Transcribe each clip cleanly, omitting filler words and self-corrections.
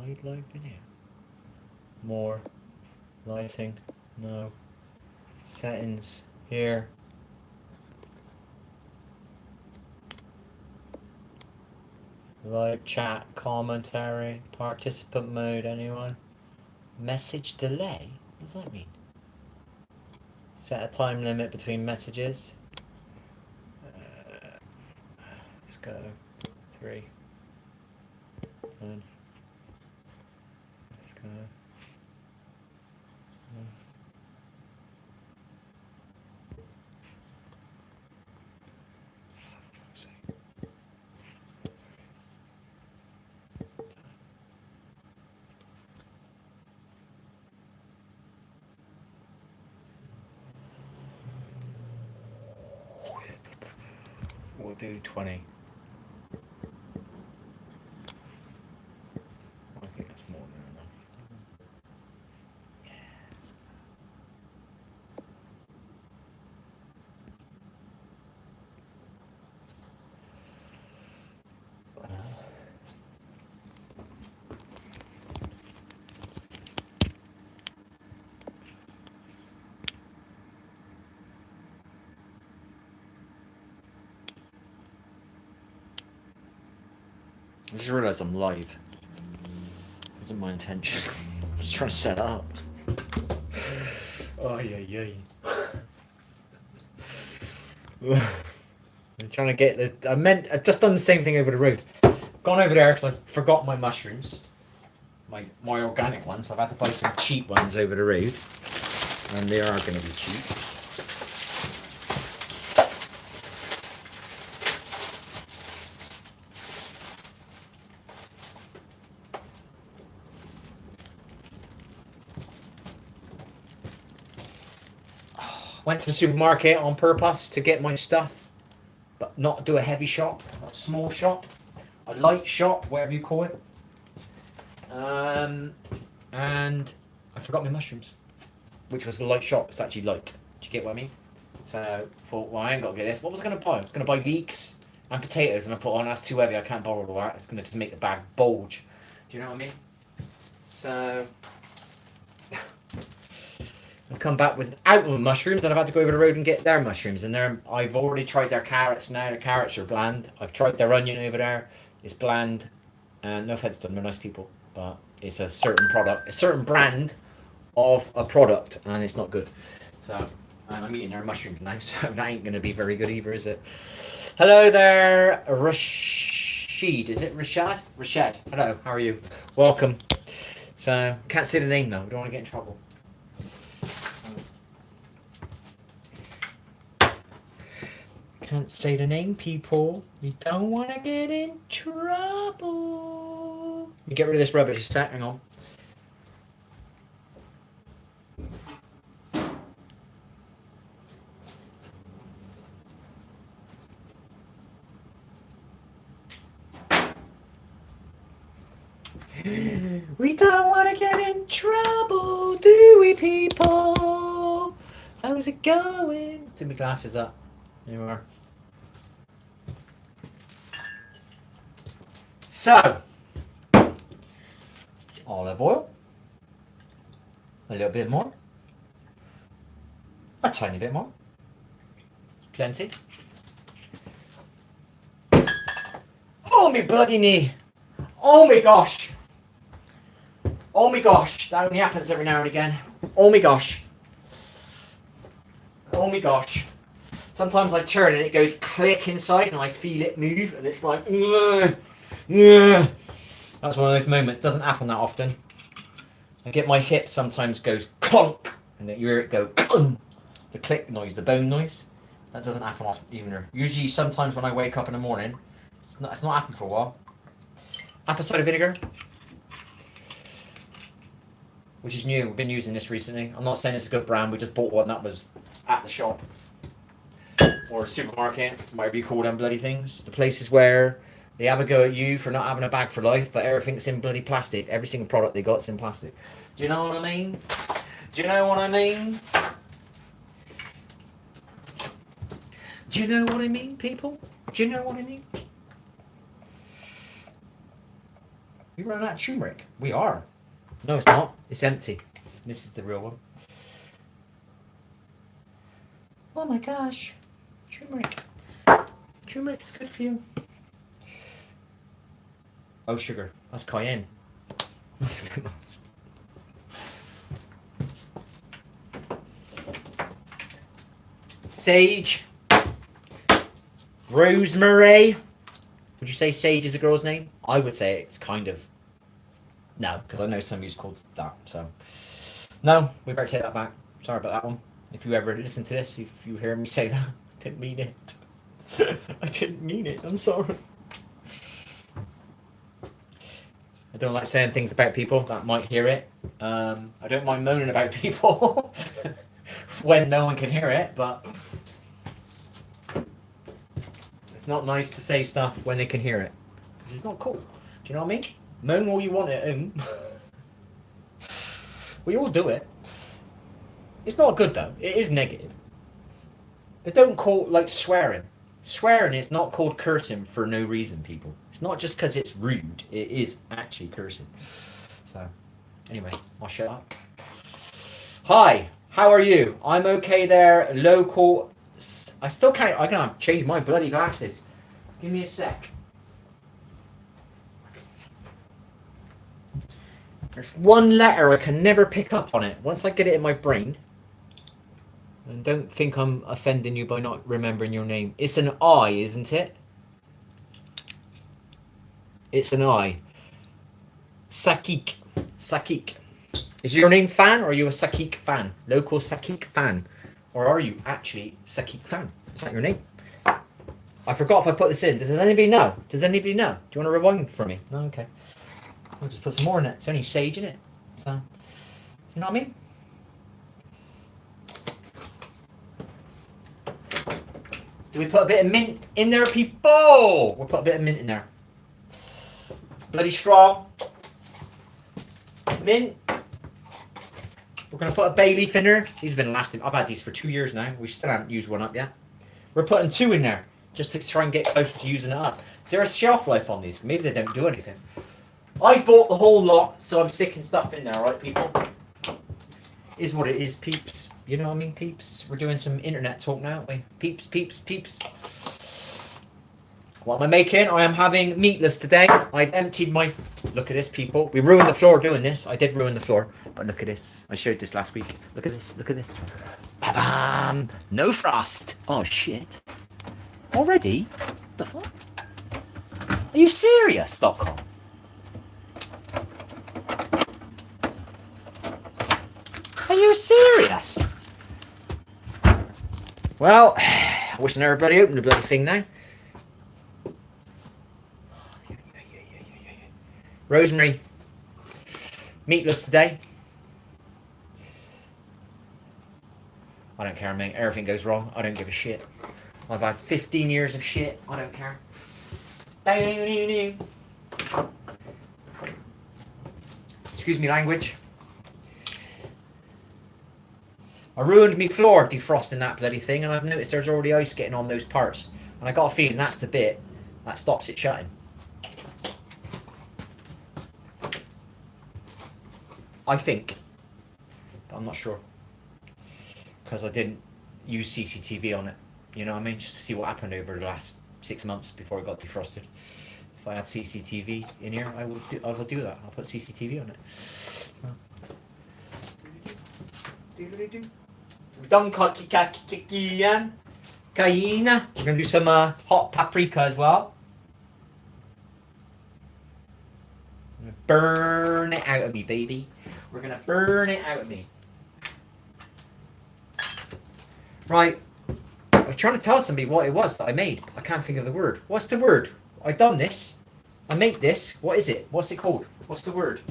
Hide live video. More. Lighting. No. Settings. Here. Live chat. Commentary. Participant mode. Anyone? Message delay? What does that mean? Set a time limit between messages. Let's go. 3. And let's go. We'll do 20. I think that's more than enough. I just realised I'm live. It wasn't my intention. I was trying to set it up. Oh yeah. I'm trying to get the. I've just done the same thing over the road. Gone over there because I forgot my mushrooms, my organic ones. I've had to buy some cheap ones over the road, and they are going to be cheap. Went to the supermarket on purpose to get my stuff, but not do a heavy shop, a small shop, a light shop, whatever you call it. And I forgot my mushrooms, which was a light shop. It's actually light. Do you get what I mean? So I thought, well, I ain't got to get this. What was I going to buy? I was going to buy leeks and potatoes, and I thought, oh, that's too heavy. I can't borrow all that. It's going to just make the bag bulge. Do you know what I mean? So I've come back without my mushrooms, and I've had to go over the road and get their mushrooms. And I've already tried their carrots now. The carrots are bland. I've tried their onion over there. It's bland. And no offense to them, they're nice people, but it's a certain product, a certain brand of a product, and it's not good. So I'm eating their mushrooms now, so that ain't going to be very good either, is it? Hello there, Rashid. Is it Rashad? Rashad. Hello, how are you? Welcome. So, can't say the name though. We don't want to get in trouble. Can't say the name, people. You don't want to get in trouble. You get rid of this rubbish. Hang on. We don't want to get in trouble, do we, people? How's it going? Turn my glasses up. There you are. So, olive oil, a little bit more, a tiny bit more, plenty. Oh, my bloody knee! Oh my gosh! Oh my gosh! That only happens every now and again. Oh my gosh! Oh my gosh! Sometimes I turn and it goes click inside and I feel it move and it's like, ugh, ugh. That's one of those moments. It doesn't happen that often. I get my hip sometimes goes clunk and then you hear it go the click noise, the bone noise. That doesn't happen often either. Usually sometimes when I wake up in the morning, it's not happened for a while. Apple cider vinegar, which is new. We've been using this recently. I'm not saying it's a good brand. We just bought one that was at the shop. Or supermarket, whatever you call them bloody things. The places where they have a go at you for not having a bag for life, but everything's in bloody plastic. Every single product they got's in plastic. Do you know what I mean? Do you know what I mean? Do you know what I mean, people? Do you know what I mean? We run out of turmeric. We are. No, it's not. It's empty. This is the real one. Oh my gosh. Turmeric. Turmeric is good for you. Oh, sugar. That's cayenne. Sage. Rosemary. Would you say Sage is a girl's name? I would say it's kind of... No, because I know somebody who's called that, so... No, we better take that back. Sorry about that one. If you ever listen to this, if you hear me say that, I didn't mean it. I didn't mean it, I'm sorry. I don't like saying things about people that might hear it. I don't mind moaning about people when no one can hear it, but... It's not nice to say stuff when they can hear it. Because it's not cool. Do you know what I mean? Moan all you want at home. We all do it. It's not good though. It is negative. But don't call like swearing. Swearing is not called cursing for no reason, people. It's not just because it's rude. It is actually cursing. So, anyway, I'll shut up. Hi, how are you? I'm okay there. Local... I still can't... I'm going to change my bloody glasses. Give me a sec. There's one letter I can never pick up on it. Once I get it in my brain... And don't think I'm offending you by not remembering your name. It's an I, isn't it? It's an I. Sakik. Sakik. Is your name Fan, or are you a Sakik fan? Local Sakik fan? Or are you actually Sakik fan? Is that your name? I forgot if I put this in. Does anybody know? Does anybody know? Do you want to rewind for me? No? Okay. I'll just put some more in it. It's only sage in it. So, you know what I mean? Do we put a bit of mint in there, people? We'll put a bit of mint in there. It's bloody strong. Mint. We're going to put a bay leaf in there. These have been lasting. I've had these for 2 years now. We still haven't used one up yet. We're putting 2 in there just to try and get closer to using it up. Is there a shelf life on these? Maybe they don't do anything. I bought the whole lot, so I'm sticking stuff in there, right, people? Is what it is, peeps. You know what I mean, peeps? We're doing some internet talk now, aren't we? Peeps, peeps, peeps. What am I making? I am having meatless today. I've emptied my... Look at this, people. We ruined the floor doing this. I did ruin the floor. But look at this. I showed this last week. Look at this. Look at this. Ba-bam! No frost. Oh, shit. Already? The fuck? Are you serious, Stockholm? Are you serious? Well, I wish everybody opened the bloody thing now. Rosemary. Meatless today. I don't care, mate. Everything goes wrong. I don't give a shit. I've had 15 years of shit. I don't care. Excuse me, language. I ruined me floor defrosting that bloody thing, and I've noticed there's already ice getting on those parts. And I got a feeling that's the bit that stops it shutting. I think. But I'm not sure. Because I didn't use CCTV on it. You know what I mean? Just to see what happened over the last 6 months before it got defrosted. If I had CCTV in here, I will do that. I'll put CCTV on it. We've done cayenne. We're going to do some hot paprika as well. I'm going to burn it out of me, baby. We're going to burn it out of me. Right. I was trying to tell somebody what it was that I made. I can't think of the word. What's the word? I done this. I make this. What is it? What's it called? What's the word?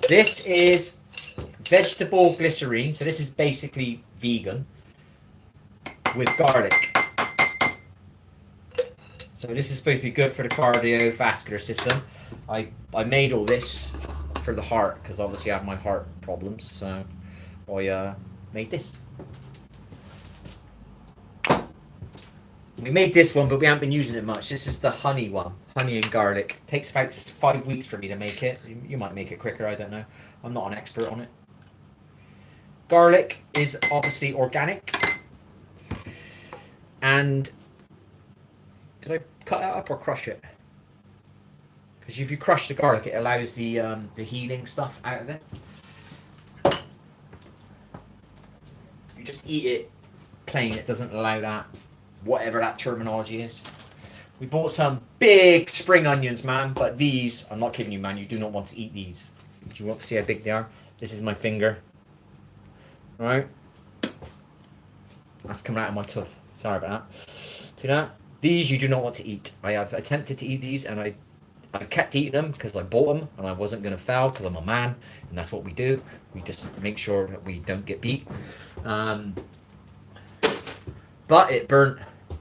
This is vegetable glycerine. So this is basically vegan with garlic. So this is supposed to be good for the cardiovascular system. I made all this for the heart because obviously I have my heart problems. So I made this. We made this one, but we haven't been using it much. This is the honey one, honey and garlic. It takes about 5 weeks for me to make it. You might make it quicker, I don't know. I'm not an expert on it. Garlic is obviously organic. And did I cut it up or crush it? Because if you crush the garlic, it allows the healing stuff out of it. You just eat it plain. It doesn't allow that, whatever that terminology is. We bought some big spring onions, man. But these, I'm not kidding you, man. You do not want to eat these. Do you want to see how big they are? This is my finger. All right. That's coming out of my tooth. Sorry about that. See that? These you do not want to eat. I have attempted to eat these, and I kept eating them because I bought them, and I wasn't going to fail because I'm a man, and that's what we do. We just make sure that we don't get beat. But it burnt,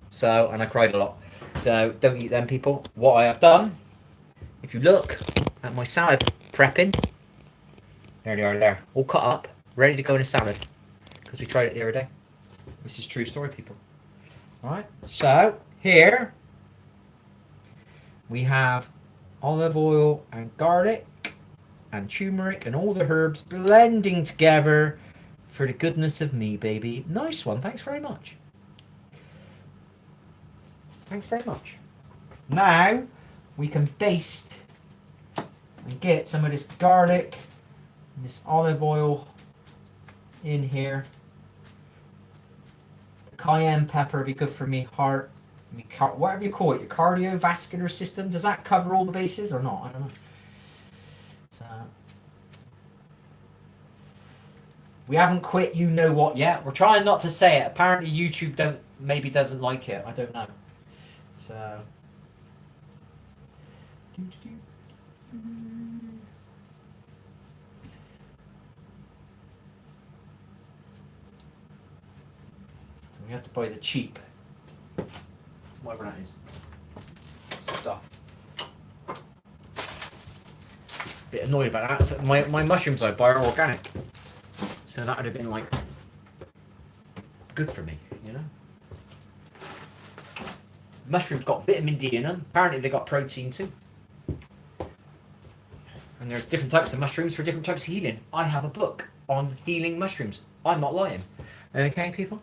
so, and I cried a lot. So don't eat them, people. What I have done, if you look at my salad prepping, there they are there, all cut up, ready to go in a salad, because we tried it the other day. This is true story, people. Alright, so here we have olive oil and garlic and turmeric and all the herbs blending together for the goodness of me, baby. Nice one, thanks very much. Thanks very much. Now we can baste and get some of this garlic and this olive oil in here. Cayenne pepper would be good for me heart, whatever you call it, your cardiovascular system. Does that cover all the bases or not? I don't know. So, we haven't quit you know what yet. We're trying not to say it. Apparently YouTube maybe doesn't like it. I don't know. So we have to buy the cheap, whatever that is, stuff. Bit annoyed about that. So my mushrooms I buy are organic, so that would have been like good for me, you know. Mushrooms got vitamin D in them. Apparently they got protein too. And there's different types of mushrooms for different types of healing. I have a book on healing mushrooms. I'm not lying. Okay, people.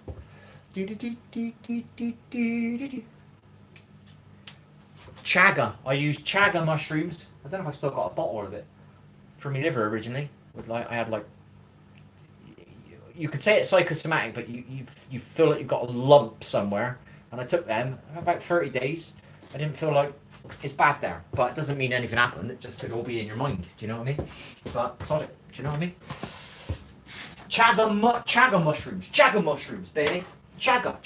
Chaga. I use chaga mushrooms. I don't know if I've still got a bottle of it for my liver originally. I had like, you could say it's psychosomatic, but you feel like you've got a lump somewhere. And I took them about 30 days. I didn't feel like it's bad there, but it doesn't mean anything happened. It just could all be in your mind. Do you know what I mean? But solid. Do you know what I mean? Chaga mushrooms, baby. Chaga.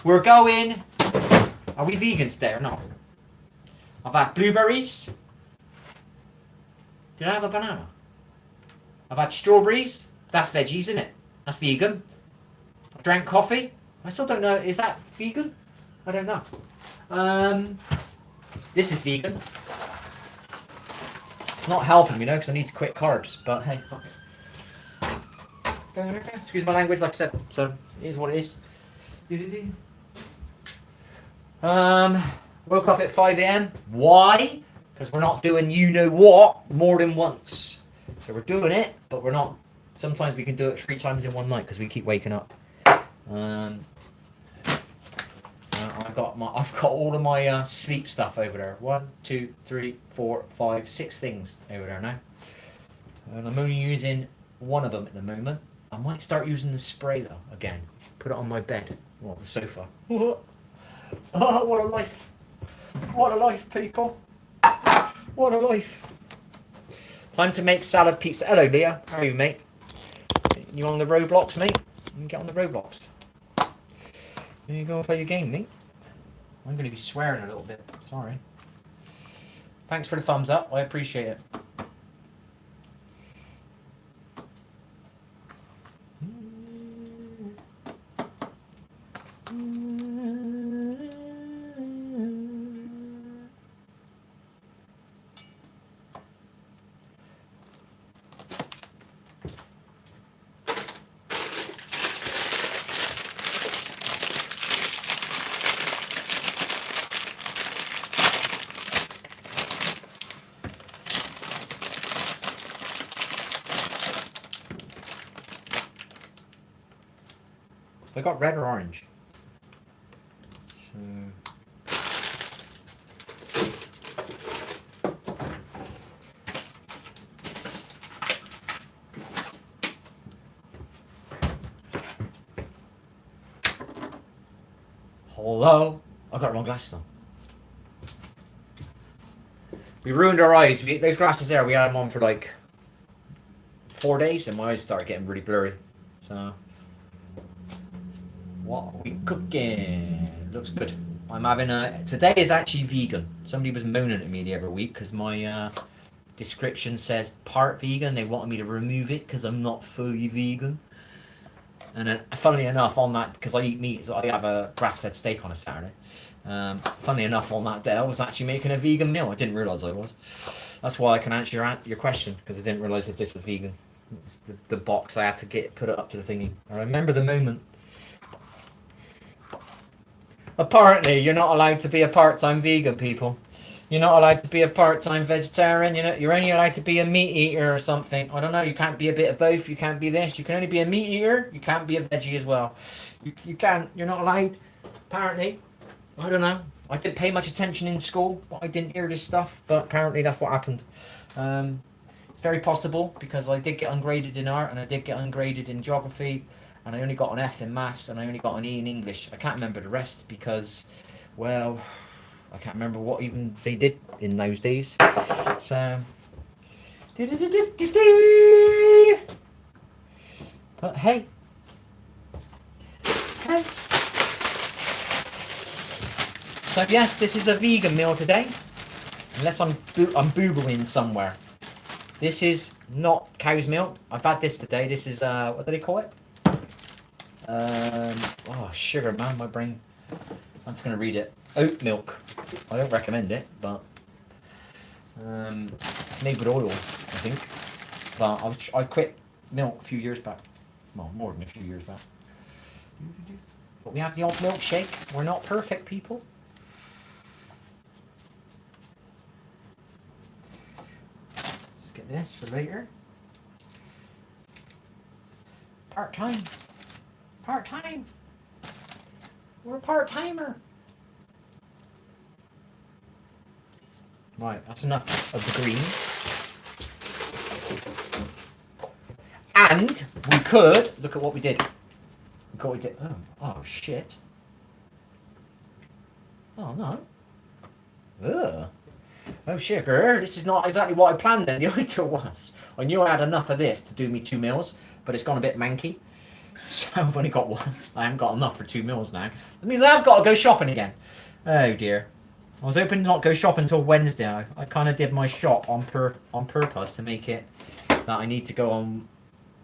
We're going. Are we vegan today or not? I've had blueberries. Did I have a banana? I've had strawberries. That's veggies, isn't it? That's vegan. I've drank coffee. I still don't know. Is that vegan? I don't know. This is vegan. It's not helping, you know, because I need to quit carbs. But hey, fuck it. Excuse my language, like I said. So it is what it is. Woke up at 5 a.m. Why? Because we're not doing you know what more than once. So we're doing it, but we're not. Sometimes we can do it 3 times in one night because we keep waking up. I've got all of my sleep stuff over there. 1, 2, 3, 4, 5, 6 things over there now. And I'm only using one of them at the moment. I might start using the spray though again. Put it on my bed, or the sofa. Oh, what a life! What a life, people! What a life! Time to make salad pizza. Hello, Leah. How are you, mate? You on the Roblox, mate? You can get on the Roblox. There you go and play your game, mate. I'm going to be swearing a little bit. Sorry. Thanks for the thumbs up. I appreciate it. I got red or orange. So... Hello? I got the wrong glasses on. We ruined our eyes. Those glasses there, we had them on for like 4 days and my eyes started getting really blurry. So, what are we cooking? Looks good. I'm having today is actually vegan. Somebody was moaning at me the other week because my description says part vegan. They wanted me to remove it because I'm not fully vegan. And then, funnily enough, on that, because I eat meat, so I have a grass-fed steak on a Saturday. Funnily enough, on that day, I was actually making a vegan meal. I didn't realise I was. That's why I can answer your question, because I didn't realise if this was vegan. It's the box I had to put it up to the thingy. I remember the moment. Apparently, you're not allowed to be a part-time vegan, people. You're not allowed to be a part-time vegetarian. You're only allowed to be a meat eater or something. I don't know. You can't be a bit of both. You can't be this. You can only be a meat eater. You can't be a veggie as well. You can't. You're not allowed. Apparently. I don't know. I didn't pay much attention in school, but I didn't hear this stuff. But apparently that's what happened. It's very possible because I did get ungraded in art and I did get ungraded in geography. And I only got an F in maths and I only got an E in English. I can't remember the rest because, well... I can't remember what even they did in those days. So, but hey, so yes, this is a vegan meal today. Unless I'm boo-booing somewhere. This is not cow's milk. I've had this today. This is what do they call it? Oh, sugar, man, my brain. I'm just gonna read it. Oat milk. I don't recommend it, but made with oil, I think. But I quit milk a few years back. Well, more than a few years back. But we have the old milkshake. We're not perfect, people. Let's get this for later. Part-time. Part-time. We're a part-timer. Right, that's enough of the green. And we could look at what we did. Look what we did. Oh shit. Oh no. Ugh. Oh shit, girl. This is not exactly what I planned then. The idea was I knew I had enough of this to do me 2 meals, but it's gone a bit manky. So I've only got one. I haven't got enough for 2 meals now. That means I've got to go shopping again. Oh dear. I was hoping to not go shopping until Wednesday. I kind of did my shop on purpose to make it that I need to go on,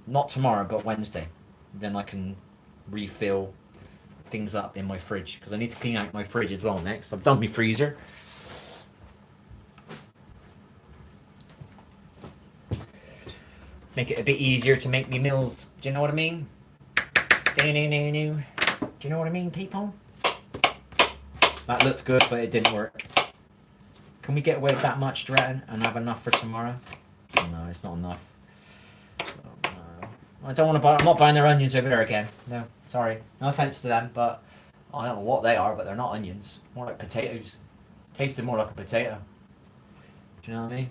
not tomorrow, but Wednesday. Then I can refill things up in my fridge. Because I need to clean out my fridge as well next. I've done my freezer. Make it a bit easier to make me meals. Do you know what I mean? Do you know what I mean, people? That looked good, but it didn't work. Can we get away with that much, Dretton, and have enough for tomorrow? No, it's not enough. So, no. I don't want to buy. I'm not buying their onions over there again. No, sorry. No offense to them, but I don't know what they are, but they're not onions. More like potatoes. Tasted more like a potato. Do you know what I mean?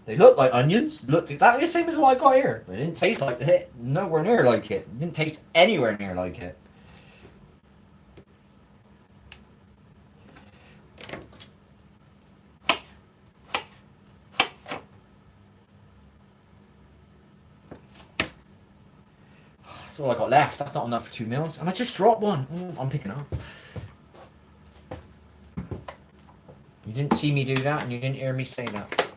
They look like onions. Looked exactly the same as what I got here. But it didn't taste like it. Nowhere near like it. It didn't taste anywhere near like it. That's all I got left. That's not enough for 2 meals. And I just dropped one. I'm picking up. You didn't see me do that and you didn't hear me say that.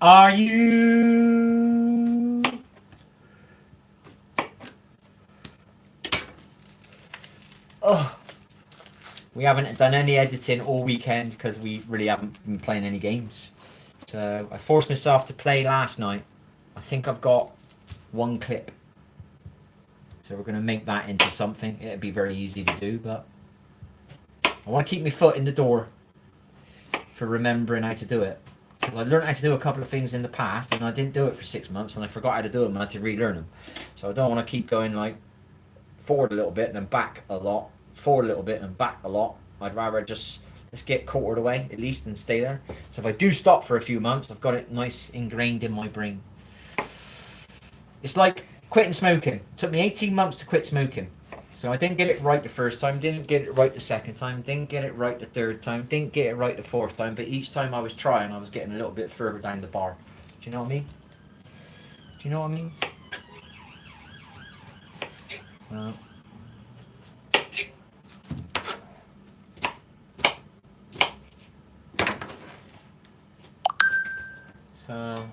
Are you? Oh, we haven't done any editing all weekend because we really haven't been playing any games. So I forced myself to play last night. I think I've got 1 clip. So we're going to make that into something. It'll be very easy to do, but I want to keep my foot in the door for remembering how to do it. Because I learned how to do a couple of things in the past, and I didn't do it for 6 months, and I forgot how to do them, and I had to relearn them. So I don't want to keep going like forward a little bit and then back a lot, forward a little bit and back a lot. I'd rather just let's get quartered away at least and stay there. So if I do stop for a few months, I've got it nice ingrained in my brain. It's like quitting smoking. It took me 18 months to quit smoking. So I didn't get it right the first time, didn't get it right the second time, didn't get it right the third time, didn't get it right the fourth time, but each time I was trying, I was getting a little bit further down the bar. Do you know what I mean? Do you know what I mean? So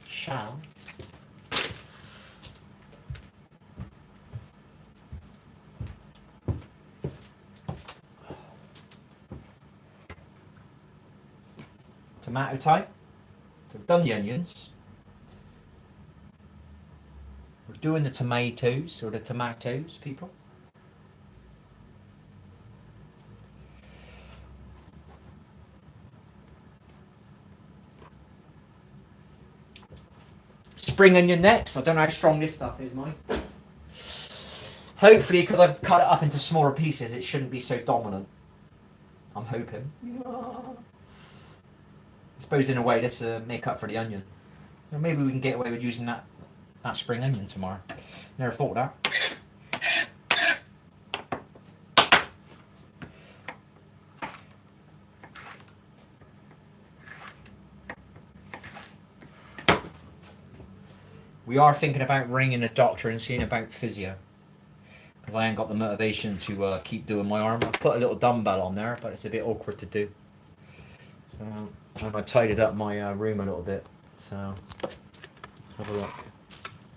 shall tomato type. So I've done the onions. We're doing the tomatoes, or the tomatoes, people. Spring onion next. I don't know how strong this stuff is, mine. Hopefully, because I've cut it up into smaller pieces, it shouldn't be so dominant. I'm hoping. I suppose in a way this make up for the onion. Or maybe we can get away with using that spring onion tomorrow. Never thought of that. We are thinking about ringing a doctor and seeing about physio. Because I ain't got the motivation to keep doing my arm. I've put a little dumbbell on there, but it's a bit awkward to do. So I've tidied up my room a little bit. So let's have a look.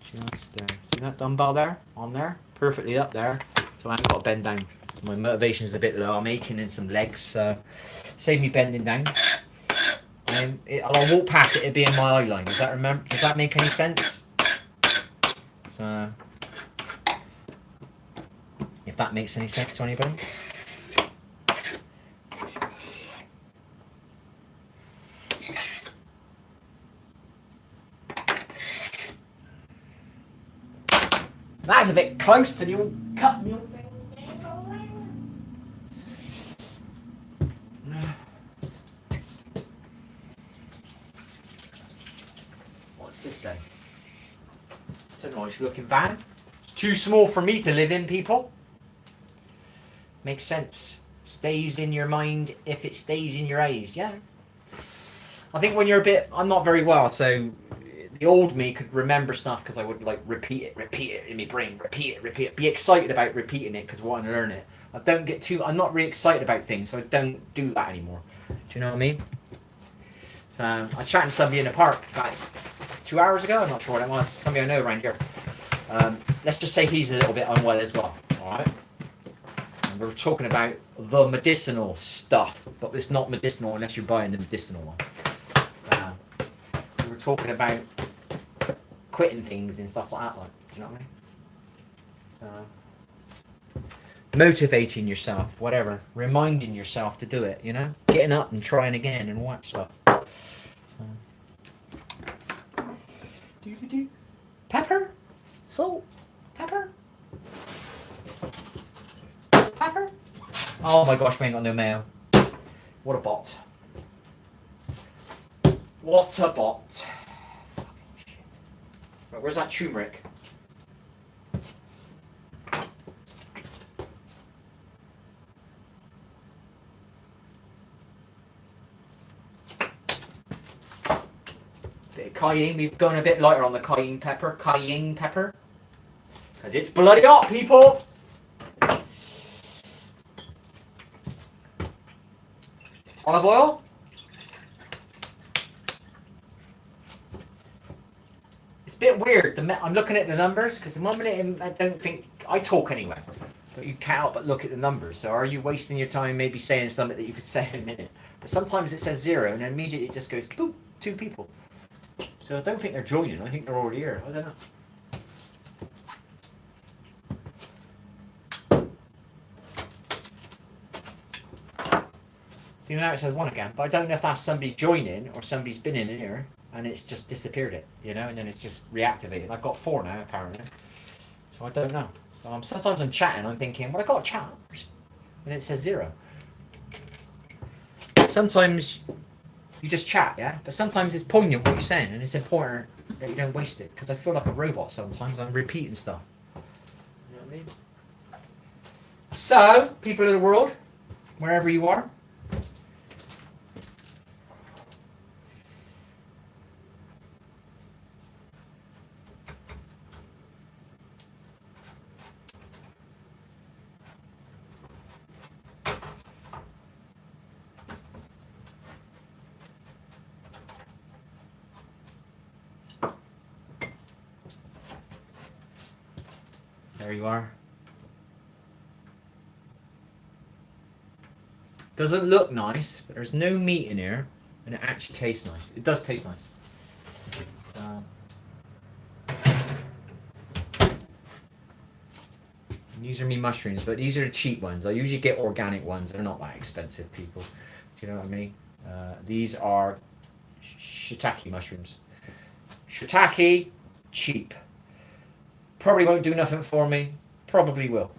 Just there. See that dumbbell there? On there? Perfectly up there. So I haven't got to bend down. My motivation is a bit low. I'm aching in some legs. So save me bending down. I'll walk past it, it'll be in my eye line. Does that make any sense? So if that makes any sense to anybody. That's a bit close to the old cut. What's this then? It's a nice looking van. It's too small for me to live in, people. Makes sense. Stays in your mind if it stays in your eyes, yeah. I think when you're I'm not very well, so the old me could remember stuff because I would like repeat it in my brain, repeat it, be excited about repeating it because I want to learn it. I'm not really excited about things, so I don't do that anymore. Do you know what I mean? So I chatted to somebody in the park about 2 hours ago, I'm not sure what it was, somebody I know around here. Let's just say he's a little bit unwell as well, alright? And we were talking about the medicinal stuff, but it's not medicinal unless you're buying the medicinal one. We were talking about quitting things and stuff like that, like, do you know what I mean? So, motivating yourself, whatever, reminding yourself to do it, you know, getting up and trying again and all that stuff. So. Pepper, salt, pepper, pepper. Oh my gosh, we ain't got no mayo. What a bot. What a bot. Fucking shit. Right, where's that turmeric? Bit of cayenne. We've gone a bit lighter on the cayenne pepper. Cayenne pepper. Because it's bloody hot, people. Olive oil. It's a bit weird. I'm looking at the numbers because the moment I don't think I talk anyway. But you can't help but look at the numbers. So are you wasting your time maybe saying something that you could say in a minute? But sometimes it says 0 and then immediately it just goes, boop, 2 people. So I don't think they're joining. I think they're already here. I don't know. See, now it says 1 again, but I don't know if that's somebody joining or somebody's been in here and it's just disappeared it, and then it's just reactivated. I've got 4 now, apparently. So I don't know. So sometimes I'm chatting, I'm thinking, well, I got a chat, and it says 0. Sometimes you just chat, yeah? But sometimes it's poignant what you're saying, and it's important that you don't waste it, because I feel like a robot sometimes. I'm repeating stuff. You know what I mean? So, people of the world, wherever you are, there you are. Doesn't look nice, but there's no meat in here, and it actually tastes nice. It does taste nice. These are me mushrooms, but these are the cheap ones. I usually get organic ones. They're not that expensive, people. Do you know what I mean? These are shiitake mushrooms. Shiitake, cheap. Probably won't do nothing for me. Probably will.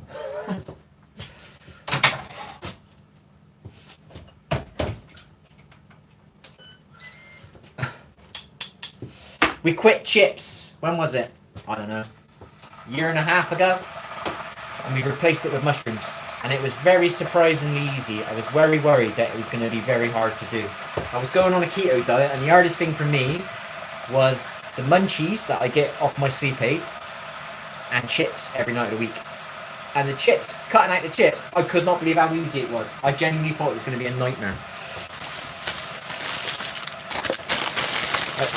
We quit chips. When was it? I don't know. A year and a half ago. And we replaced it with mushrooms. And it was very surprisingly easy. I was very worried that it was going to be very hard to do. I was going on a keto diet, and the hardest thing for me was the munchies that I get off my sleep aid and chips every night of the week. And the chips, cutting out the chips, I could not believe how easy it was. I genuinely thought it was going to be a nightmare.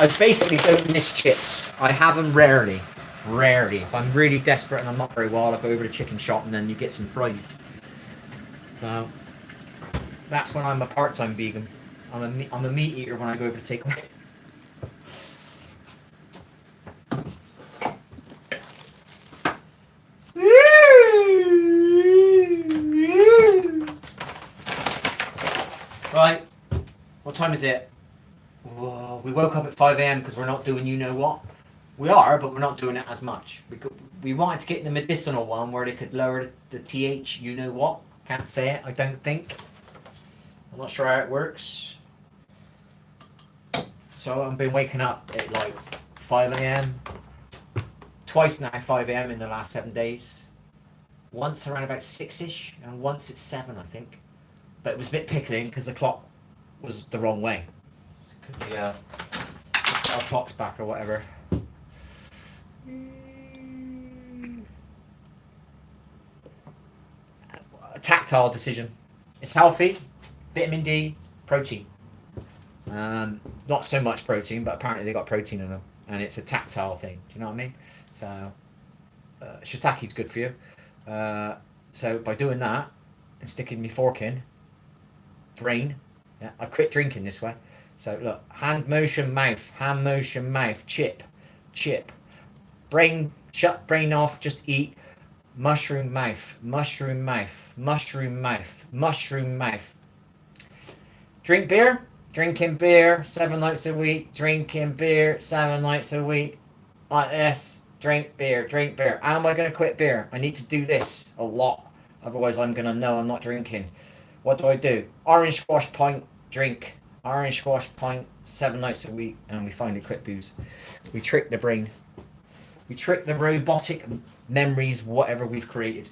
I basically don't miss chips. I have them rarely. Rarely. If I'm really desperate and I'm not very well, I'll go over to the chicken shop and then you get some fries. So that's when I'm a part-time vegan. I'm a meat eater when I go over to takeaway. Right. What time is it? Whoa, we woke up at 5 a.m. because we're not doing you know what. We are, but we're not doing it as much. We wanted to get the medicinal one where they could lower the TH, you know what. Can't say it, I don't think. I'm not sure how it works. So I've been waking up at like 5 a.m. Twice now 5 a.m. in the last 7 days. Once around about 6ish, and once at 7, I think. But it was a bit pickling because the clock was the wrong way. Because our clock's back or whatever. A tactile decision. It's healthy, vitamin D, protein. Not so much protein, but apparently they got protein in them, and it's a tactile thing. Do you know what I mean? So shiitake's good for you. So by doing that and sticking my fork in, brain, yeah, I quit drinking this way. So look, hand motion, mouth, chip, brain, shut brain off, just eat. Mushroom mouth. Drink beer? Drinking beer 7 nights a week. Drinking beer 7 nights a week. Like this. Drink beer. How am I going to quit beer? I need to do this a lot. Otherwise I'm going to know I'm not drinking. What do? Orange squash pint, drink. Orange squash pint 7 nights a week. And we finally quit booze. We trick the brain. We trick the robotic memories, whatever we've created.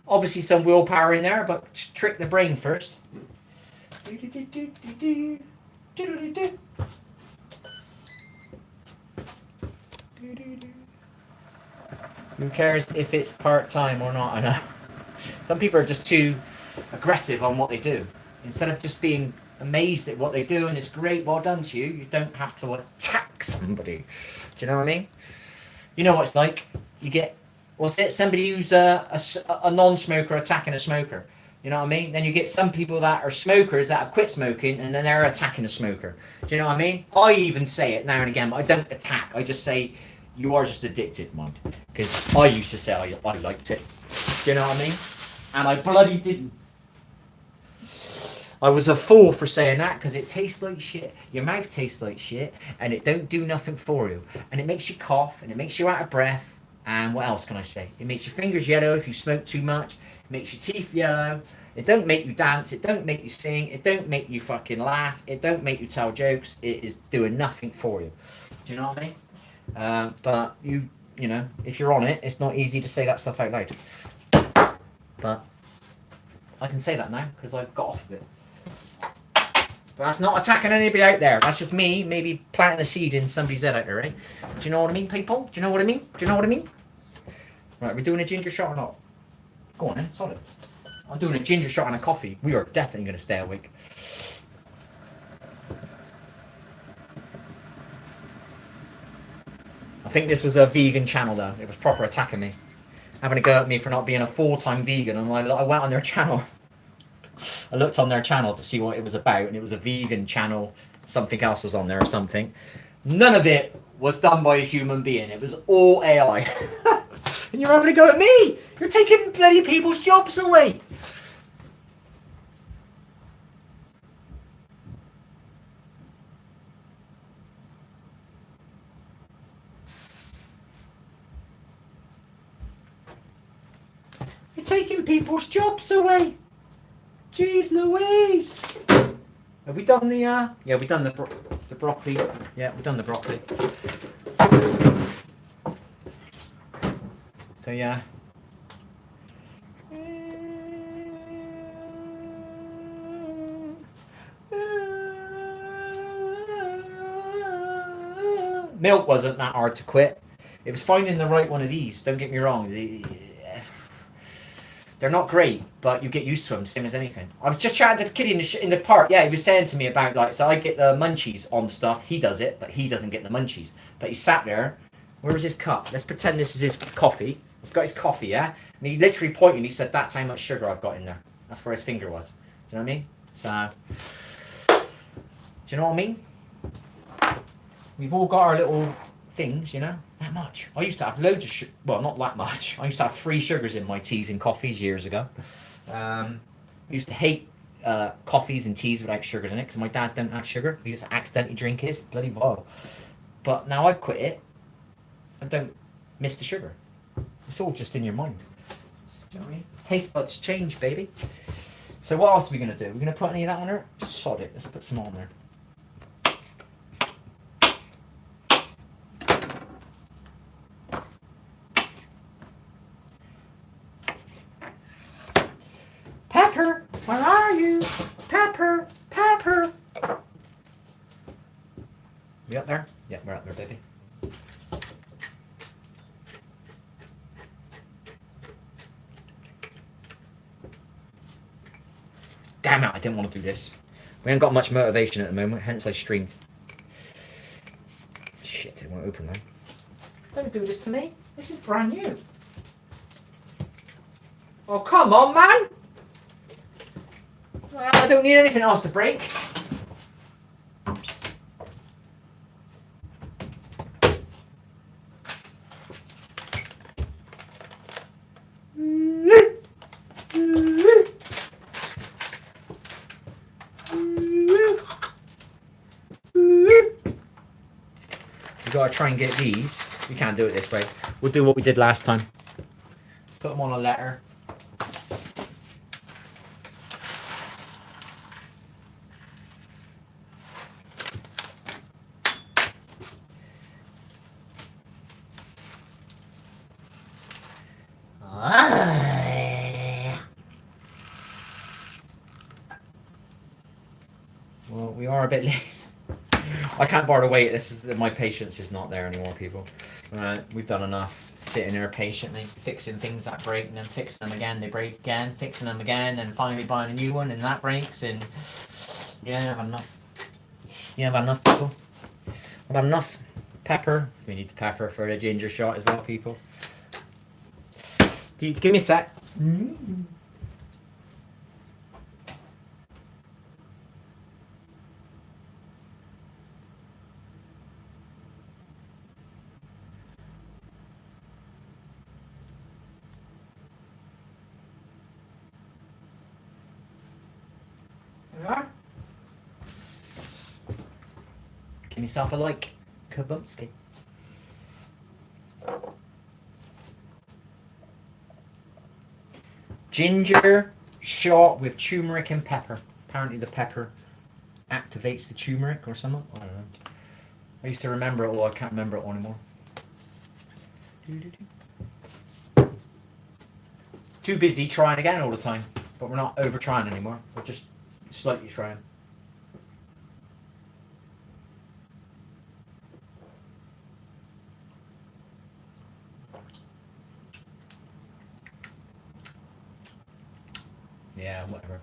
Obviously some willpower in there, but trick the brain first. Who cares if it's part-time or not? I know. Some people are just too aggressive on what they do. Instead of just being amazed at what they do and it's great, well done to you, you don't have to attack somebody. Do you know what I mean? You know what it's like. You get, what's it? Somebody who's a non-smoker attacking a smoker. You know what I mean? Then you get some people that are smokers that have quit smoking and then they're attacking a smoker. Do you know what I mean? I even say it now and again, but I don't attack. I just say, you are just addicted, mind. Because I used to say I liked it. Do you know what I mean? And I bloody didn't. I was a fool for saying that because it tastes like shit. Your mouth tastes like shit and it don't do nothing for you. And it makes you cough and it makes you out of breath. And what else can I say? It makes your fingers yellow if you smoke too much. It makes your teeth yellow. It don't make you dance. It don't make you sing. It don't make you fucking laugh. It don't make you tell jokes. It is doing nothing for you. Do you know what I mean? But you know, if you're on it, it's not easy to say that stuff out loud. But I can say that now because I've got off of it. But that's not attacking anybody out there. That's just me maybe planting a seed in somebody's head out there, right? Do you know what I mean, people? Do you know what I mean? Do you know what I mean? Right, we're doing a ginger shot or not? Go on then, solid. I'm doing a ginger shot and a coffee. We are definitely going to stay awake. I think this was a vegan channel though. It was proper attacking me. Having a go at me for not being a full-time vegan. And I went on their channel. I looked on their channel to see what it was about. And it was a vegan channel. Something else was on there or something. None of it was done by a human being. It was all AI. And you're having a go at me. You're taking bloody people's jobs away. You're taking people's jobs away. Jeez Louise. Have we done the, yeah, we've done the broccoli. Yeah, we've done the broccoli. So, yeah. Milk wasn't that hard to quit. It was finding the right one of these. Don't get me wrong. They're not great, but you get used to them, same as anything. I was just chatting to the kid in the park. Yeah, he was saying to me about, like, so I get the munchies on stuff. He does it, but he doesn't get the munchies. But he sat there. Where is his cup? Let's pretend this is his coffee. He's got his coffee, yeah? And he literally pointed, he said, that's how much sugar I've got in there. That's where his finger was. Do you know what I mean? So, do you know what I mean? We've all got our little things, you know? That much. I used to have loads of sugar. Well, not that much. I used to have 3 sugars in my teas and coffees years ago. I used to hate coffees and teas without sugars in it because my dad don't have sugar. He used to accidentally drink his. Bloody vile. But now I've quit it. I don't miss the sugar. It's all just in your mind. Do you know what I mean? Taste buds change, baby. So what else are we going to do? We're going to put any of that on there? Sod it. Let's put some on there. Pepper, where are you? Pepper, Pepper. We up there? Yeah, we're up there, baby. Damn it, I didn't want to do this. We ain't got much motivation at the moment, hence I streamed. Shit, it won't open now. Don't do this to me. This is brand new. Oh, come on, man! Well, I don't need anything else to break. We gotta try and get these. We can't do it this way. We'll do what we did last time. Put them on a letter. Well, we are a bit late. I can't bar to wait. This is my patience is not there anymore, people. We've done enough. Sitting there patiently, fixing things that break, and then fixing them again. They break again, fixing them again, and finally buying a new one, and that breaks. And yeah, I've had enough. Yeah, I've had enough, people. I've had enough. Pepper. We need the pepper for the ginger shot as well, people. Give me a sec. Give yourself a like. Kabumski. Ginger shot with turmeric and pepper. Apparently the pepper activates the turmeric or something. I don't know. I used to remember it all. I can't remember it all anymore. Too busy trying again all the time. But we're not over trying anymore. We're just slightly trying. Yeah, whatever.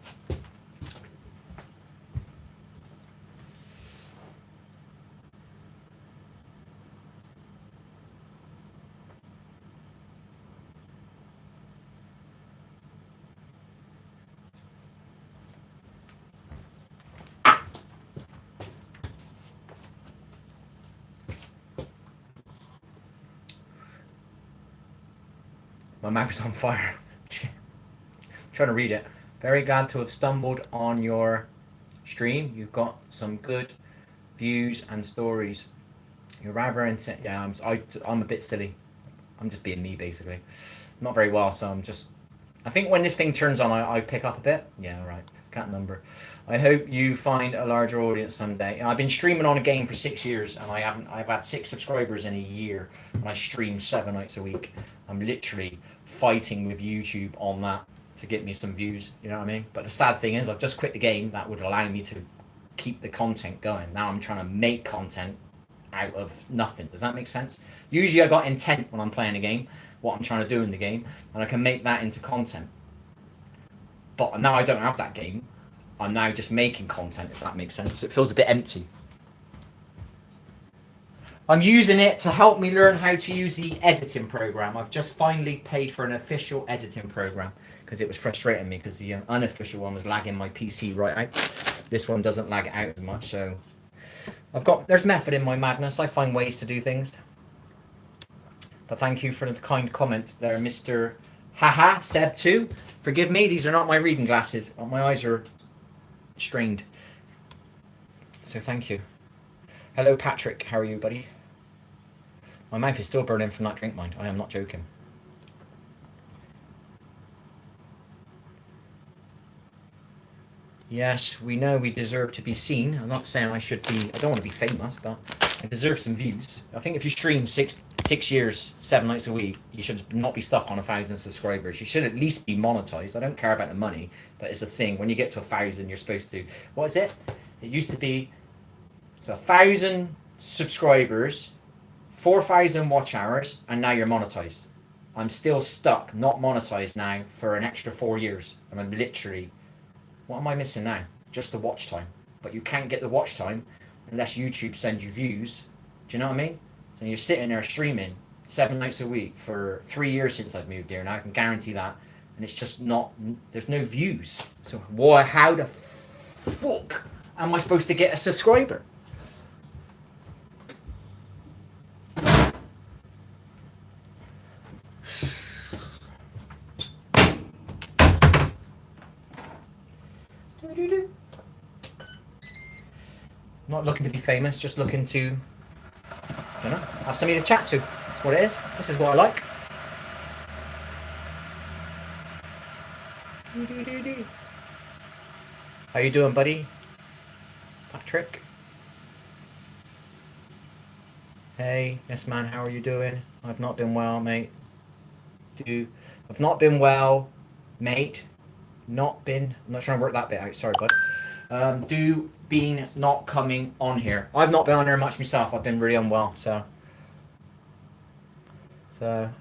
My mouth is on fire. I'm trying to read it. Very glad to have stumbled on your stream. You've got some good views and stories. You're rather insane. Yeah, I'm a bit silly. I'm just being me, basically. Not very well, so I'm just... I think when this thing turns on, I pick up a bit. Yeah, right. Can't number. I hope you find a larger audience someday. I've been streaming on a game for 6 years, and I've had 6 subscribers in a year, and I stream 7 nights a week. I'm literally fighting with YouTube on that to get me some views, you know what I mean? But the sad thing is I've just quit the game. That would allow me to keep the content going. Now I'm trying to make content out of nothing. Does that make sense? Usually I got intent when I'm playing a game, what I'm trying to do in the game, and I can make that into content. But now I don't have that game. I'm now just making content, if that makes sense. It feels a bit empty. I'm using it to help me learn how to use the editing program. I've just finally paid for an official editing program because it was frustrating me because the unofficial one was lagging my PC right out. This one doesn't lag out as much, so there's method in my madness. I find ways to do things. But thank you for the kind comment there, Mr. Haha Seb2. Forgive me, these are not my reading glasses. My eyes are strained. So thank you. Hello, Patrick. How are you, buddy? My mouth is still burning from that drink, mind. I am not joking. Yes, we know we deserve to be seen. I'm not saying I should be... I don't want to be famous, but I deserve some views. I think if you stream 6 years, 7 nights a week, you should not be stuck on 1,000 subscribers. You should at least be monetized. I don't care about the money, but it's a thing. When you get to 1,000, you're supposed to... What is it? It used to be... So 1,000 subscribers, 4,000 watch hours, and now you're monetized. I'm still stuck, not monetized now, for an extra 4 years. And I'm literally... What am I missing now? Just the watch time. But you can't get the watch time unless YouTube sends you views. Do you know what I mean? So you're sitting there streaming 7 nights a week for 3 years since I've moved here, and I can guarantee that. And it's just not... There's no views. So how the fuck am I supposed to get a subscriber? Not looking to be famous, just looking to, you know, have somebody to chat to. That's what it is. This is what I like. How you doing, buddy? Patrick? Hey, yes man, how are you doing? I've not been well, mate. I've not been well, mate. I'm not trying to work that bit out, sorry bud. Been not coming on here. I've not been on here much myself. I've been really unwell, so I've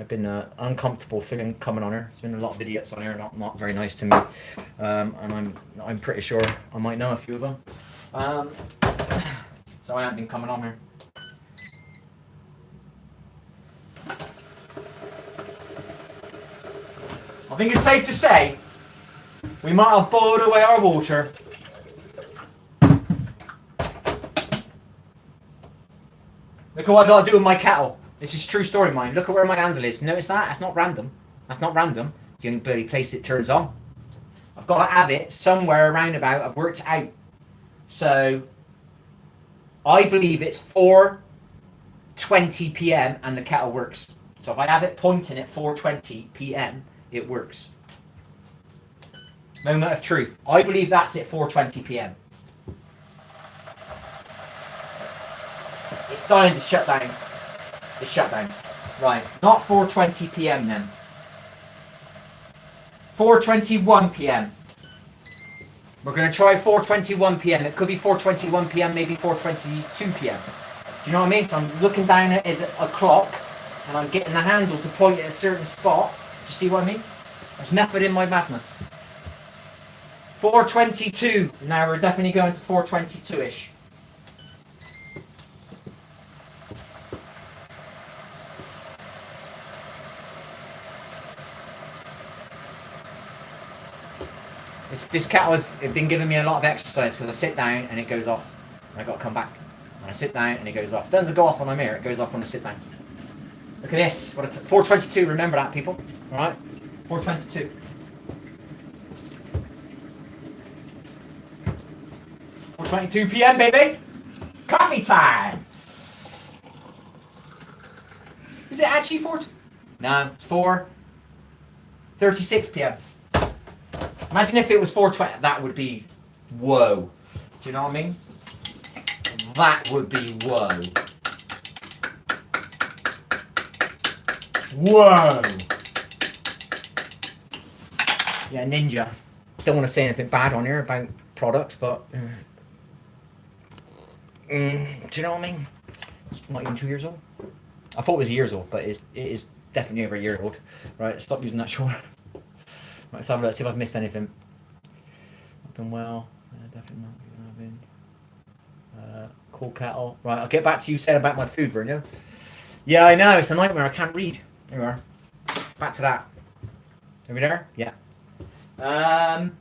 been uncomfortable feeling coming on here. There's been a lot of idiots on here, not very nice to me, and I'm pretty sure I might know a few of them. So I haven't been coming on here. I think it's safe to say we might have boiled away our water. Look at what I got to do with my kettle. This is a true story, mine. Look at where my handle is. Notice that? That's not random. That's not random. It's the only bloody place it turns on. I've got to have it somewhere around about. I've worked it out. So, I believe it's 4:20 p.m. and the kettle works. So if I have it pointing at 4:20 p.m., it works. Moment of truth. I believe that's at 4:20 p.m. It's dying to shut down. It's shut down. Right, not 4:20 p.m. then. 4:21 p.m. We're going to try 4:21 p.m. It could be 4:21 p.m., maybe 4:22 p.m. Do you know what I mean? So I'm looking down at it as a clock, and I'm getting the handle to point at a certain spot. Do you see what I mean? There's method in my madness. 4:22. Now we're definitely going to 4:22-ish. This kettle has been giving me a lot of exercise because I sit down and it goes off. And I got to come back. And I sit down and it goes off. It doesn't go off when I'm here. It goes off when I sit down. Look at this. 4:22. Remember that, people. All right? 4:22. 4:22 p.m., baby. Coffee time. Is it actually 4? No, it's 4:36 p.m. Imagine if it was 4:20. That would be whoa. Do you know what I mean? That would be whoa. Whoa. Yeah, Ninja. Don't want to say anything bad on here about products, but do you know what I mean? It's not even 2 years old. I thought it was years old, but it is definitely over a year old. Right, stop using that short. Right, let's have a look, see if I've missed anything. I've been well. Definitely not. I've been cool kettle. Right, I'll get back to you saying about my food, Bruno. Yeah, I know, it's a nightmare. I can't read. There we are. Back to that. Are we there? Yeah. I'm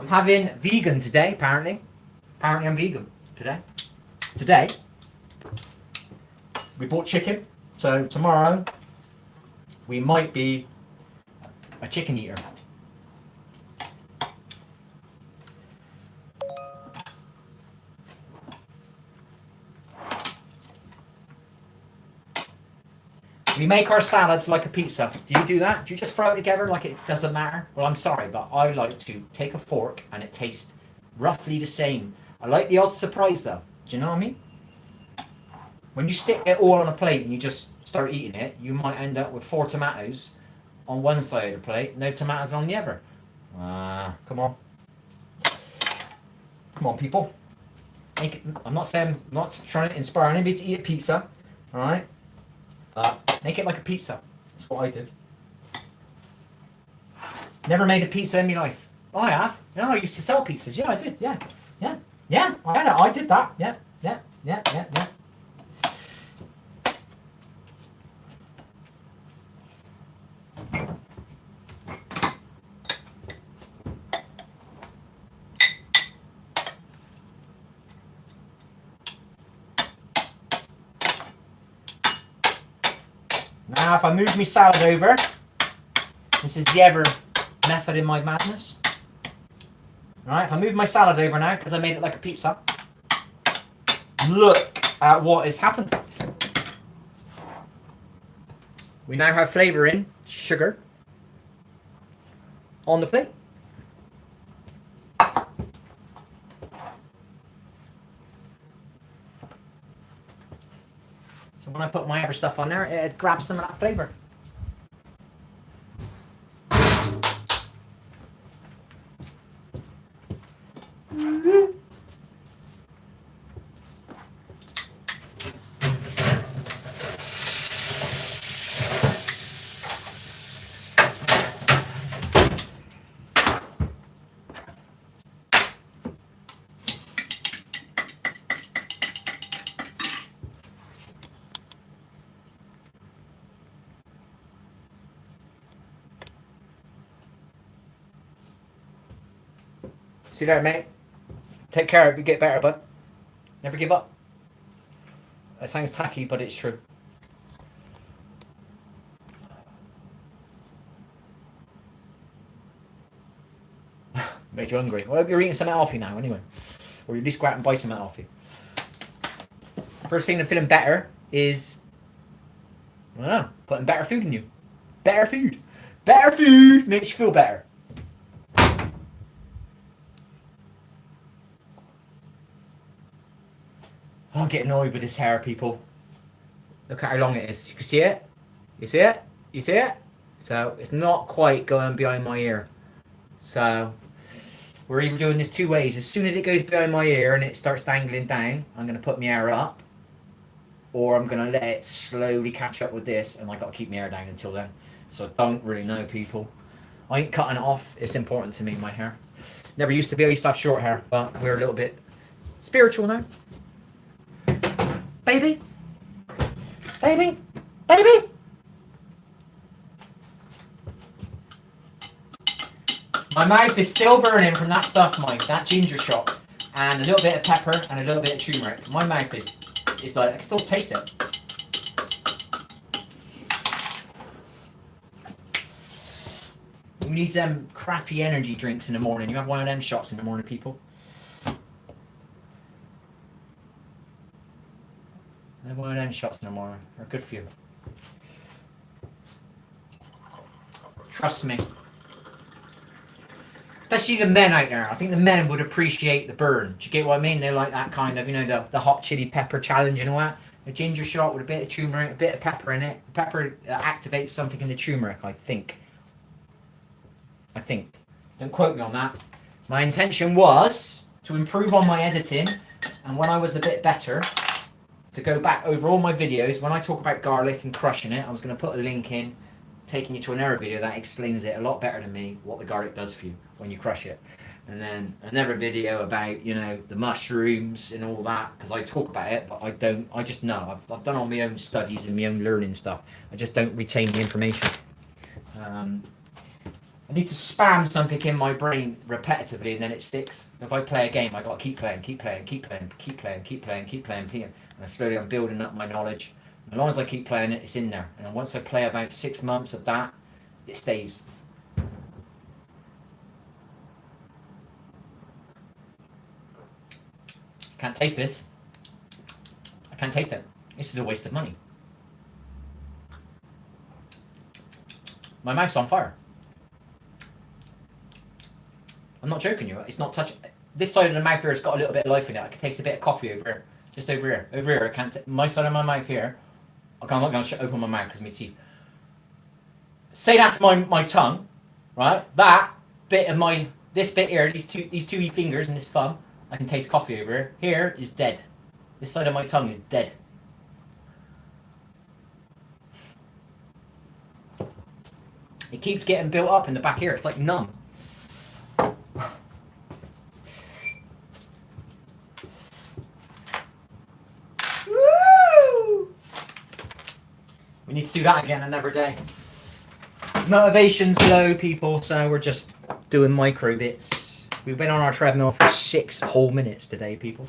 having vegan today, apparently. Apparently I'm vegan today. Today, we bought chicken. So tomorrow, we might be a chicken eater. We make our salads like a pizza. Do you do that? Do you just throw it together like it doesn't matter? Well, I'm sorry, but I like to take a fork and it tastes roughly the same. I like the odd surprise though. Do you know what I mean? When you stick it all on a plate and you just start eating it, you might end up with 4 tomatoes on one side of the plate, no tomatoes on the other. Come on. Come on, people. I'm not trying to inspire anybody to eat a pizza, alright? Make it like a pizza. That's what I do. Never made a pizza in my life. Oh, I have. No, I used to sell pizzas. Yeah, I did. Yeah. I did that. Yeah. Now, if I move my salad over, this is the ever method in my madness. Alright, if I move my salad over now, because I made it like a pizza, look at what has happened. We now have flavour in, sugar, on the plate. So when I put my other stuff on there, it grabs some of that flavour. See you later, mate. Take care. You get better, bud. Never give up. That sounds tacky, but it's true. Made you hungry. Well, I hope you're eating something healthy now, anyway. Or you at least go out and buy something healthy. First thing to feeling better is, I don't know, putting better food in you. Better food. Better food makes you feel better. I'm getting annoyed with this hair, people. Look at how long it is. You can see it? You see it? You see it? So it's not quite going behind my ear. So we're either doing this two ways. As soon as it goes behind my ear and it starts dangling down, I'm going to put my hair up. Or I'm going to let it slowly catch up with this, and I got to keep my hair down until then. So I don't really know, people. I ain't cutting it off. It's important to me, my hair. Never used to be. I used to have short hair, but we're a little bit spiritual now. Baby. Baby. Baby. My mouth is still burning from that stuff, Mike. That ginger shot. And a little bit of pepper and a little bit of turmeric. My mouth is like, I can still taste it. You need them crappy energy drinks in the morning. You have one of them shots in the morning, people. Have one of them shots in the morning. They're good for you. Trust me. Especially the men out there. I think the men would appreciate the burn. Do you get what I mean? They like that kind of, you know, the hot chili pepper challenge and all that. A ginger shot with a bit of turmeric, a bit of pepper in it. Pepper activates something in the turmeric, I think. Don't quote me on that. My intention was to improve on my editing, and when I was a bit better, to go back over all my videos. When I talk about garlic and crushing it, I was going to put a link in, taking you to another video that explains it a lot better than me, what the garlic does for you when you crush it. And then another video about, you know, the mushrooms and all that, because I talk about it, but I just know. I've done all my own studies and my own learning stuff. I just don't retain the information. I need to spam something in my brain repetitively and then it sticks. If I play a game, I got to keep playing. And slowly I'm building up my knowledge. As long as I keep playing it, it's in there. And once I play about 6 months of that, it stays. Can't taste this. I can't taste it. This is a waste of money. My mouth's on fire. I'm not joking you. It's not touching. This side of the mouth here has got a little bit of life in it. I can taste a bit of coffee over here. Just over here. Over here. I can't. My side of my mouth here. Okay, I'm not going to open my mouth because of my teeth. Say that's my tongue, right? That bit of my, this bit here, these two fingers and this thumb, I can taste coffee over here. Here is dead. This side of my tongue is dead. It keeps getting built up in the back here. It's like numb. Woo! We need to do that again another day. Motivation's low, people, so we're just doing micro bits. We've been on our treadmill for 6 whole minutes today, people.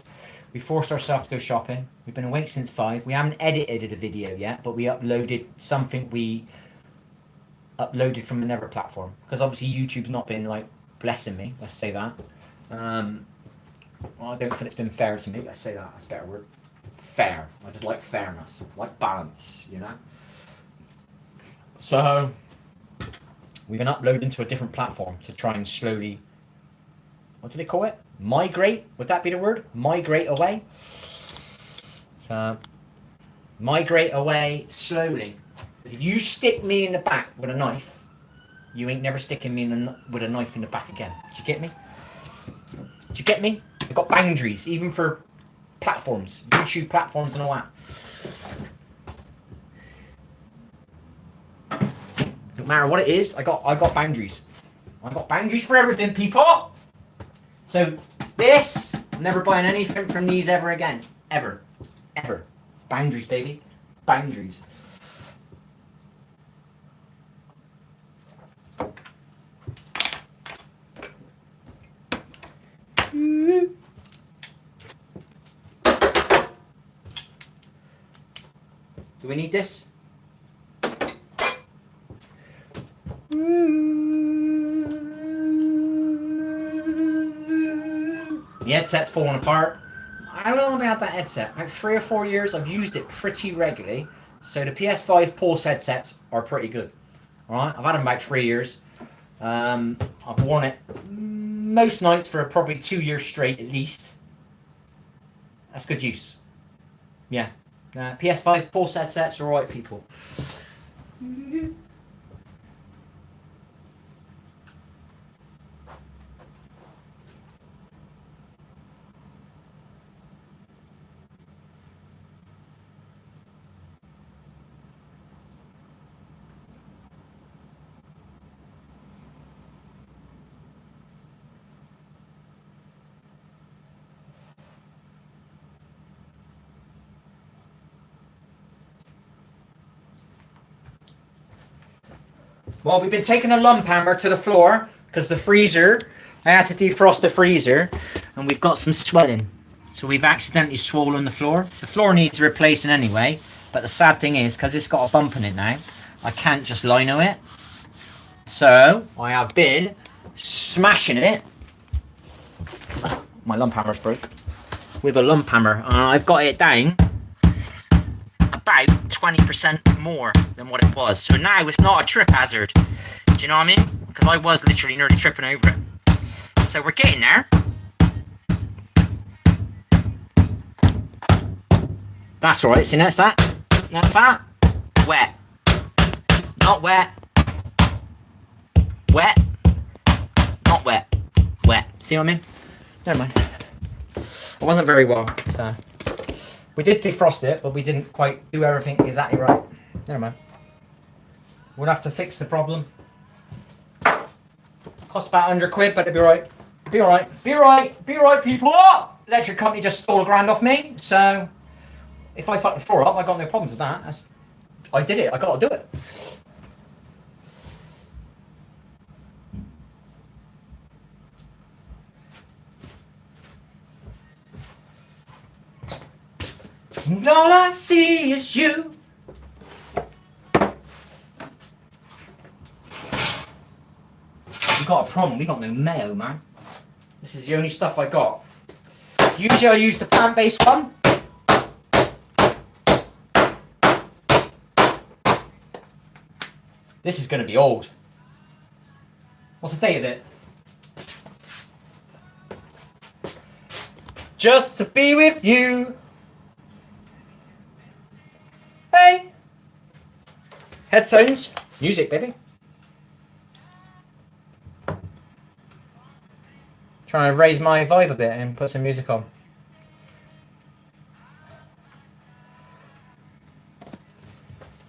We forced ourselves to go shopping. We've been awake since 5. We haven't edited a video yet, but we uploaded something we uploaded from another platform. Because obviously YouTube's not been, like, blessing me. Let's say that. Well, I don't think it's been fair to me. Let's say that. That's a better word. Fair. I just like fairness. I like balance, you know? So we've been uploading to a different platform to try and slowly, what do they call it? Migrate? Would that be the word? Migrate away? So, migrate away slowly. Because if you stick me in the back with a knife, you ain't never sticking me with a knife in the back again. Did you get me? Did you get me? I've got boundaries, even for platforms, YouTube platforms and all that. No matter what it is, I got boundaries. I got boundaries for everything, people. So this, I'm never buying anything from these ever again. Ever. Ever. Boundaries, baby. Boundaries. Do we need this? The headset's falling apart. How long have I had that headset? About 3 or 4 years. I've used it pretty regularly. So the PS5 Pulse headsets are pretty good. Alright, I've had them about 3 years. I've worn it most nights for probably 2 years straight at least. That's good use. Yeah. PS5 Pulse headsets are alright, people. Well, we've been taking a lump hammer to the floor because the freezer, I had to defrost the freezer and we've got some swelling. So we've accidentally swollen the floor. The floor needs replacing anyway, but the sad thing is because it's got a bump in it now, I can't just lino it. So I have been smashing it. My lump hammer's broke. With a lump hammer. I've got it down about 20% more than what it was. So now it's not a trip hazard. Do you know what I mean? Because I was literally nearly tripping over it. So we're getting there. That's alright. See, that's that. That's that. Wet. Not wet. Wet. Not wet. Wet. See what I mean? Never mind. I wasn't very well, so... We did defrost it, but we didn't quite do everything exactly right. Never mind. We'll have to fix the problem. Cost about 100 quid, but it'll be alright. Be alright. Be alright. Be alright, people. Oh! Electric company just stole £1,000 off me, so... If I fuck the floor up, I got no problems with that. I did it. I got to do it. And all I see is you. We got a problem. We got no mayo, man. This is the only stuff I got. Usually I use the plant-based one. This is going to be old. What's the date of it? Just to be with you. Hey! Headphones. Music, baby. Trying to raise my vibe a bit and put some music on.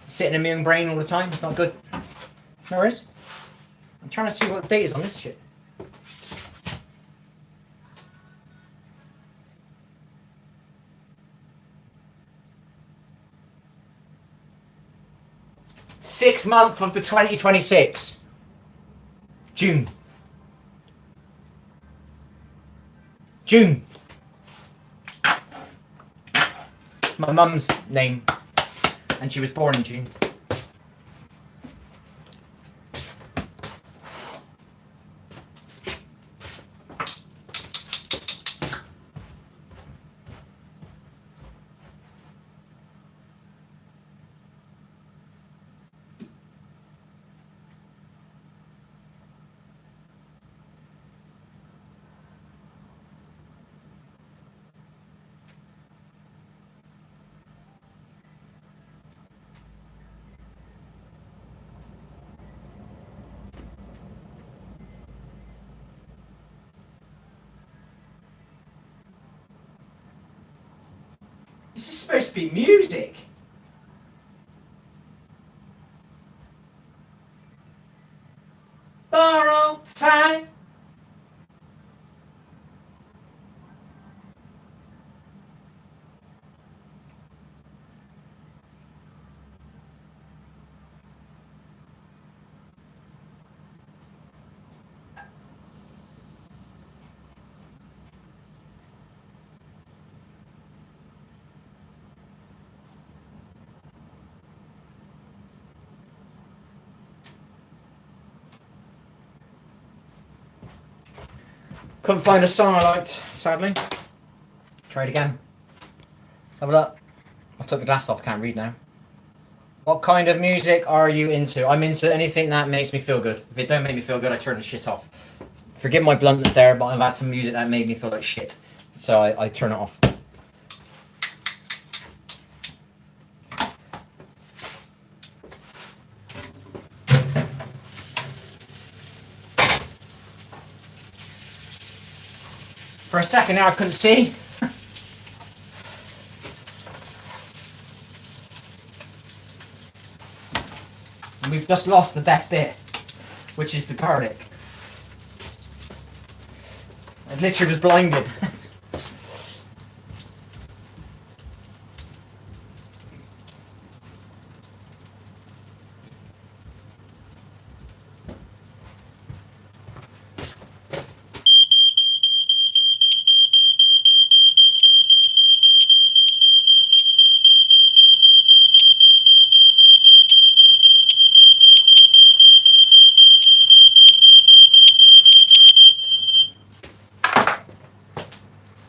Sitting in my own brain all the time, it's not good. No worries. I'm trying to see what the date is on this shit. Sixth month of the 2026. June. June. My mum's name. And she was born in June. This is supposed to be music. Borrow time. Couldn't find a song I liked, sadly. Try it again. Let's have a look. I took the glass off, can't read now. What kind of music are you into? I'm into anything that makes me feel good. If it don't make me feel good, I turn the shit off. Forgive my bluntness there, but I've had some music that made me feel like shit. So I turn it off. For a second now I couldn't see. And we've just lost the best bit, which is the garlic. I literally was blinded.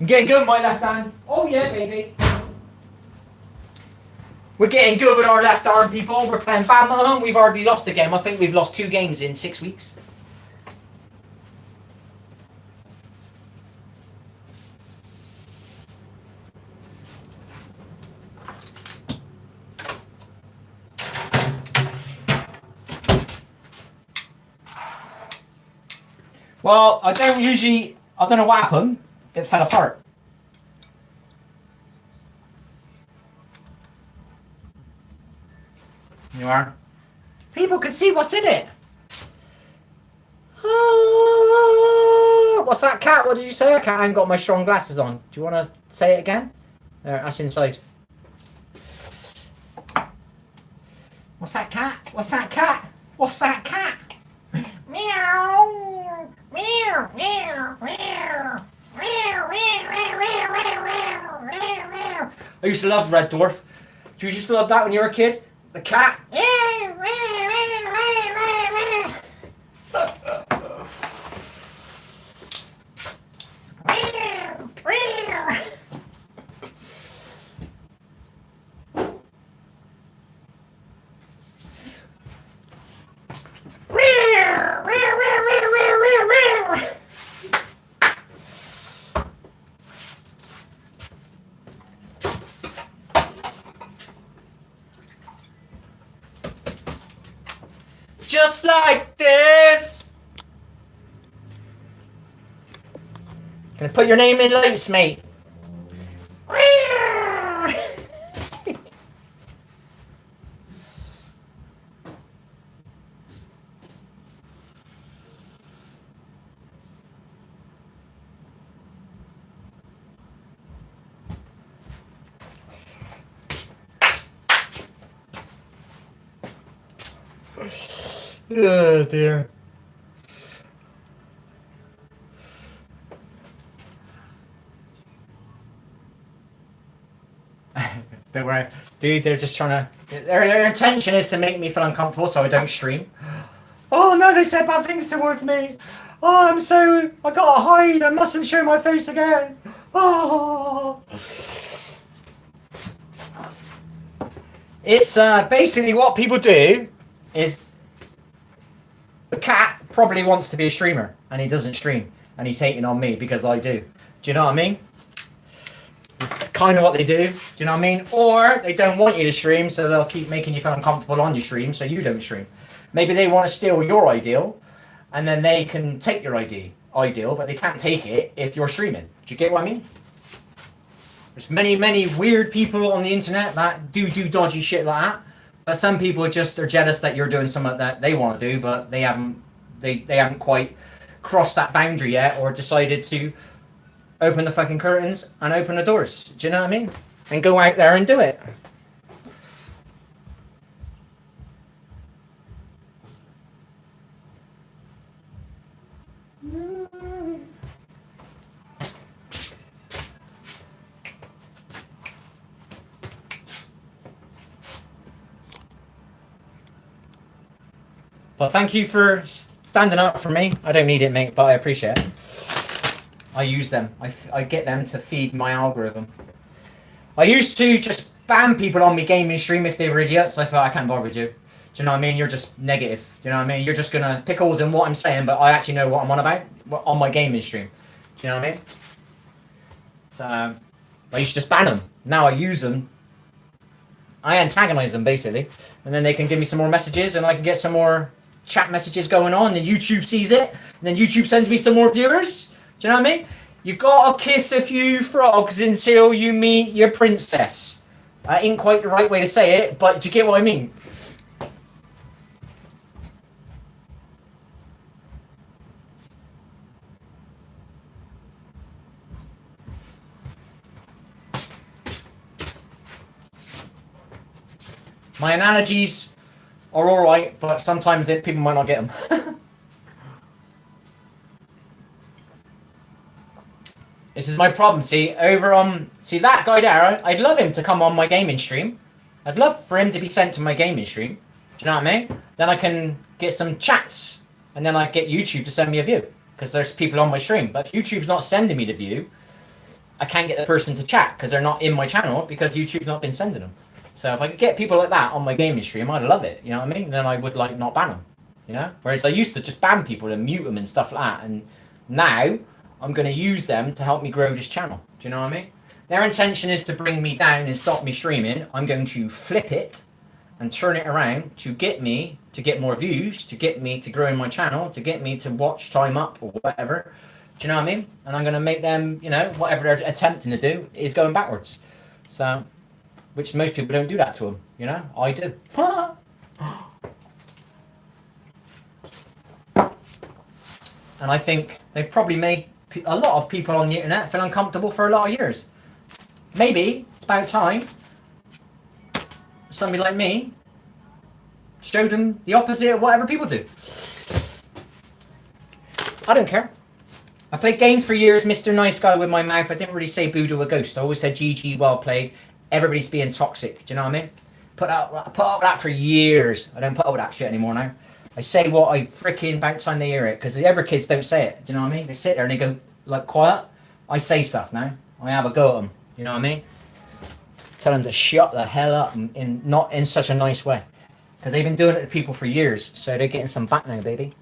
I'm getting good with my left hand. Oh yeah, baby. We're getting good with our left arm, people. We're playing badminton. We've already lost a game. I think we've lost 2 games in 6 weeks. Well, I don't know what happened. It fell apart. You are? People can see what's in it. What's that, cat? What did you say? I ain't got my strong glasses on. Do you want to say it again? There, that's inside. What's that, cat? What's that, cat? What's that, cat? Meow. Meow. Meow. Meow. I used to love Red Dwarf. Did you used to love that when you were a kid? The cat. Just like this. Can I put your name in lights, mate? Oh dear. Don't worry, dude. They're just trying to. Their intention is to make me feel uncomfortable, so I don't stream. Oh no, they said bad things towards me. Oh, I gotta hide. I mustn't show my face again. Oh. It's basically what people do is. The cat probably wants to be a streamer, and he doesn't stream, and he's hating on me because I do. Do you know what I mean? It's kind of what they do. Do you know what I mean? Or they don't want you to stream, so they'll keep making you feel uncomfortable on your stream, so you don't stream. Maybe they want to steal your ideal, and then they can take your ideal, but they can't take it if you're streaming. Do you get what I mean? There's many weird people on the internet that do dodgy shit like that. But some people just are jealous that you're doing something that they want to do, but they haven't quite crossed that boundary yet, or decided to open the fucking curtains and open the doors. Do you know what I mean? And go out there and do it. Well, thank you for standing up for me. I don't need it, mate, but I appreciate it. I use them. I get them to feed my algorithm. I used to just ban people on my gaming stream if they were idiots. I thought, I can't bother with you. Do you know what I mean? You're just negative. Do you know what I mean? You're just gonna pick holes in what I'm saying, but I actually know what I'm on about on my gaming stream. Do you know what I mean? So I used to just ban them. Now I use them. I antagonize them basically, and then they can give me some more messages, and I can get some more chat messages going on. And YouTube sees it, and then YouTube sends me some more viewers. Do you know what I mean? You gotta kiss a few frogs until you meet your princess. That ain't quite the right way to say it, but do you get what I mean? My analogies are alright, but sometimes people might not get them. This is my problem, see, see that guy there, I'd love him to come on my gaming stream. I'd love for him to be sent to my gaming stream. Do you know what I mean? Then I can get some chats, and then I get YouTube to send me a view, because there's people on my stream. But if YouTube's not sending me the view, I can't get the person to chat, because they're not in my channel, because YouTube's not been sending them. So if I could get people like that on my gaming stream, I'd love it, you know what I mean? Then I would like not ban them, you know? Whereas I used to just ban people and mute them and stuff like that, and now I'm going to use them to help me grow this channel. Do you know what I mean? Their intention is to bring me down and stop me streaming. I'm going to flip it and turn it around to get me to get more views, to get me to grow in my channel, to get me to watch time up or whatever. Do you know what I mean? And I'm going to make them, you know, whatever they're attempting to do is going backwards. So, which most people don't do that to them, you know? I do. And I think they've probably made a lot of people on the internet feel uncomfortable for a lot of years. Maybe it's about time somebody like me showed them the opposite of whatever people do. I don't care. I played games for years, Mr. Nice Guy with my mouth. I didn't really say boo to a ghost. I always said GG, well played. Everybody's being toxic. Do you know what I mean? Put up with that for years. I don't put up with that shit anymore now. I say what I freaking about time they hear it, because the other kids don't say it. Do you know what I mean? They sit there and they go like quiet. I say stuff now. I have a go at them. You know what I mean? Tell them to shut the hell up, in not in such a nice way, because they've been doing it to people for years. So they're getting some back now, baby.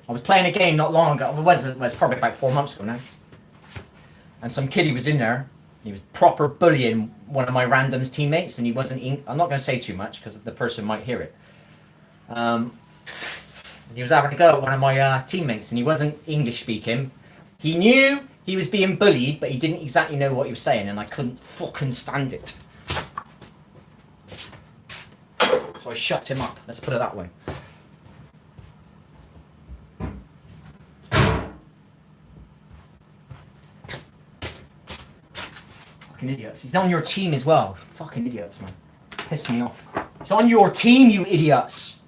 I was playing a game not long ago. It was probably about 4 months ago now. And some kiddie was in there. He was proper bullying one of my random's teammates, and he wasn't. I'm not going to say too much because the person might hear it. He was having a go at one of my teammates, and he wasn't English speaking. He knew he was being bullied, but he didn't exactly know what he was saying, and I couldn't fucking stand it. So I shut him up. Let's put it that way. Fucking idiots. He's on your team as well. Fucking idiots, man. Piss me off. It's on your team, you idiots.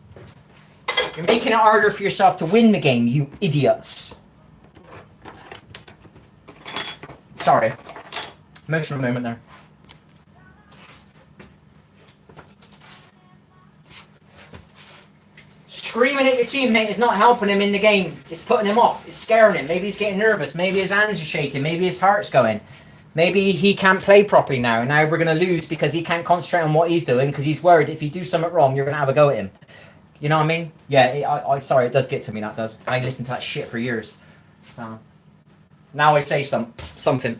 You're making it harder for yourself to win the game, you idiots. Sorry. Emotional moment there. Screaming at your teammate is not helping him in the game. It's putting him off. It's scaring him. Maybe he's getting nervous. Maybe his hands are shaking. Maybe his heart's going. Maybe he can't play properly now. And now we're going to lose because he can't concentrate on what he's doing because he's worried if you do something wrong, you're going to have a go at him. You know what I mean? Yeah, I sorry, it does get to me, that does. I listened to that shit for years. So, now I say something.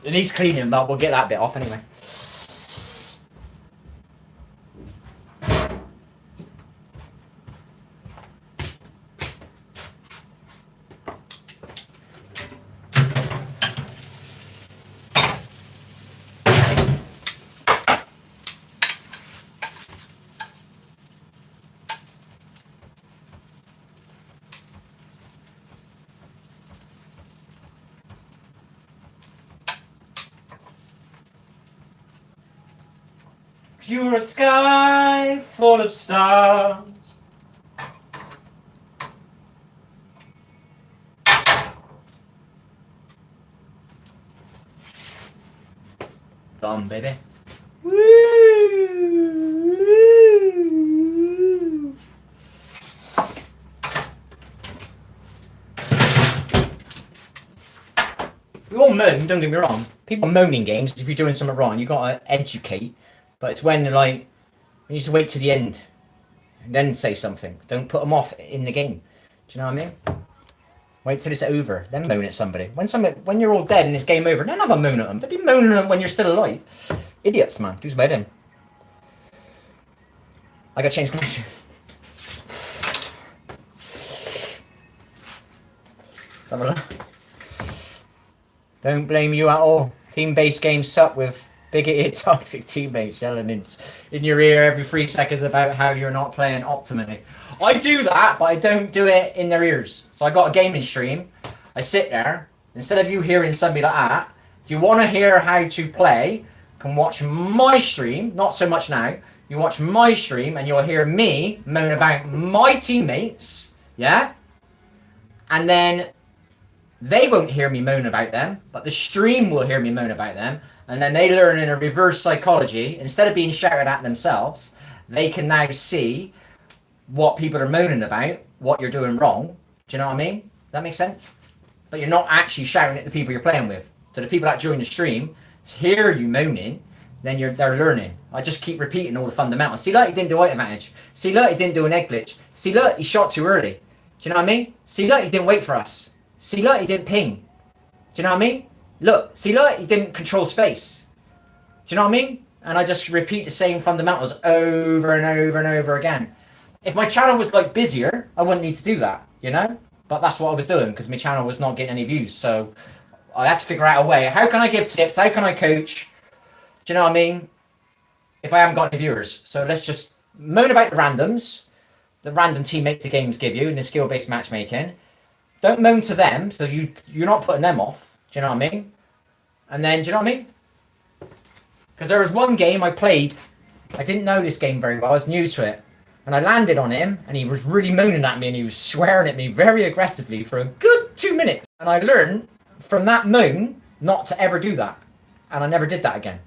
It needs cleaning, but we'll get that bit off anyway. You're a sky full of stars. Done, baby. Woo! We all moan, don't get me wrong. People moan in games. If you're doing something wrong, you gotta educate. But it's when like you just wait to the end and then say something. Don't put them off in the game. Do you know what I mean? Wait till it's over, then moan at somebody. When you're all dead and it's game over, don't have a moan at them. Don't be moaning at them when you're still alive. Idiots, man. Do some head in. I gotta change glasses. Let's have a look. Don't blame you at all. Team-based games suck with bigoted, toxic teammates yelling in your ear every 3 seconds about how you're not playing optimally. I do that, but I don't do it in their ears. So I got a gaming stream. I sit there. Instead of you hearing somebody like that, if you want to hear how to play, can watch my stream. Not so much now. You watch my stream and you'll hear me moan about my teammates. Yeah? And then they won't hear me moan about them, but the stream will hear me moan about them. And then they learn in a reverse psychology, instead of being shouted at themselves, they can now see what people are moaning about, what you're doing wrong. Do you know what I mean? That makes sense? But you're not actually shouting at the people you're playing with. So the people that join the stream hear you moaning, then they're learning. I just keep repeating all the fundamentals. See, look, he didn't do white advantage. See, look, he didn't do an egg glitch. See, look, he shot too early. Do you know what I mean? See, look, he didn't wait for us. See, look, he didn't ping. Do you know what I mean? Look, see, look, he didn't control space. Do you know what I mean? And I just repeat the same fundamentals over and over and over again. If my channel was like busier, I wouldn't need to do that, you know? But that's what I was doing because my channel was not getting any views. So I had to figure out a way. How can I give tips? How can I coach? Do you know what I mean? If I haven't got any viewers. So let's just moan about the randoms. The random teammates the games give you in the skill-based matchmaking. Don't moan to them, so you're not putting them off. Do you know what I mean? And then, do you know what I mean? Because there was one game I played. I didn't know this game very well. I was new to it. And I landed on him, and he was really moaning at me, and he was swearing at me very aggressively for a good 2 minutes. And I learned from that moan not to ever do that. And I never did that again.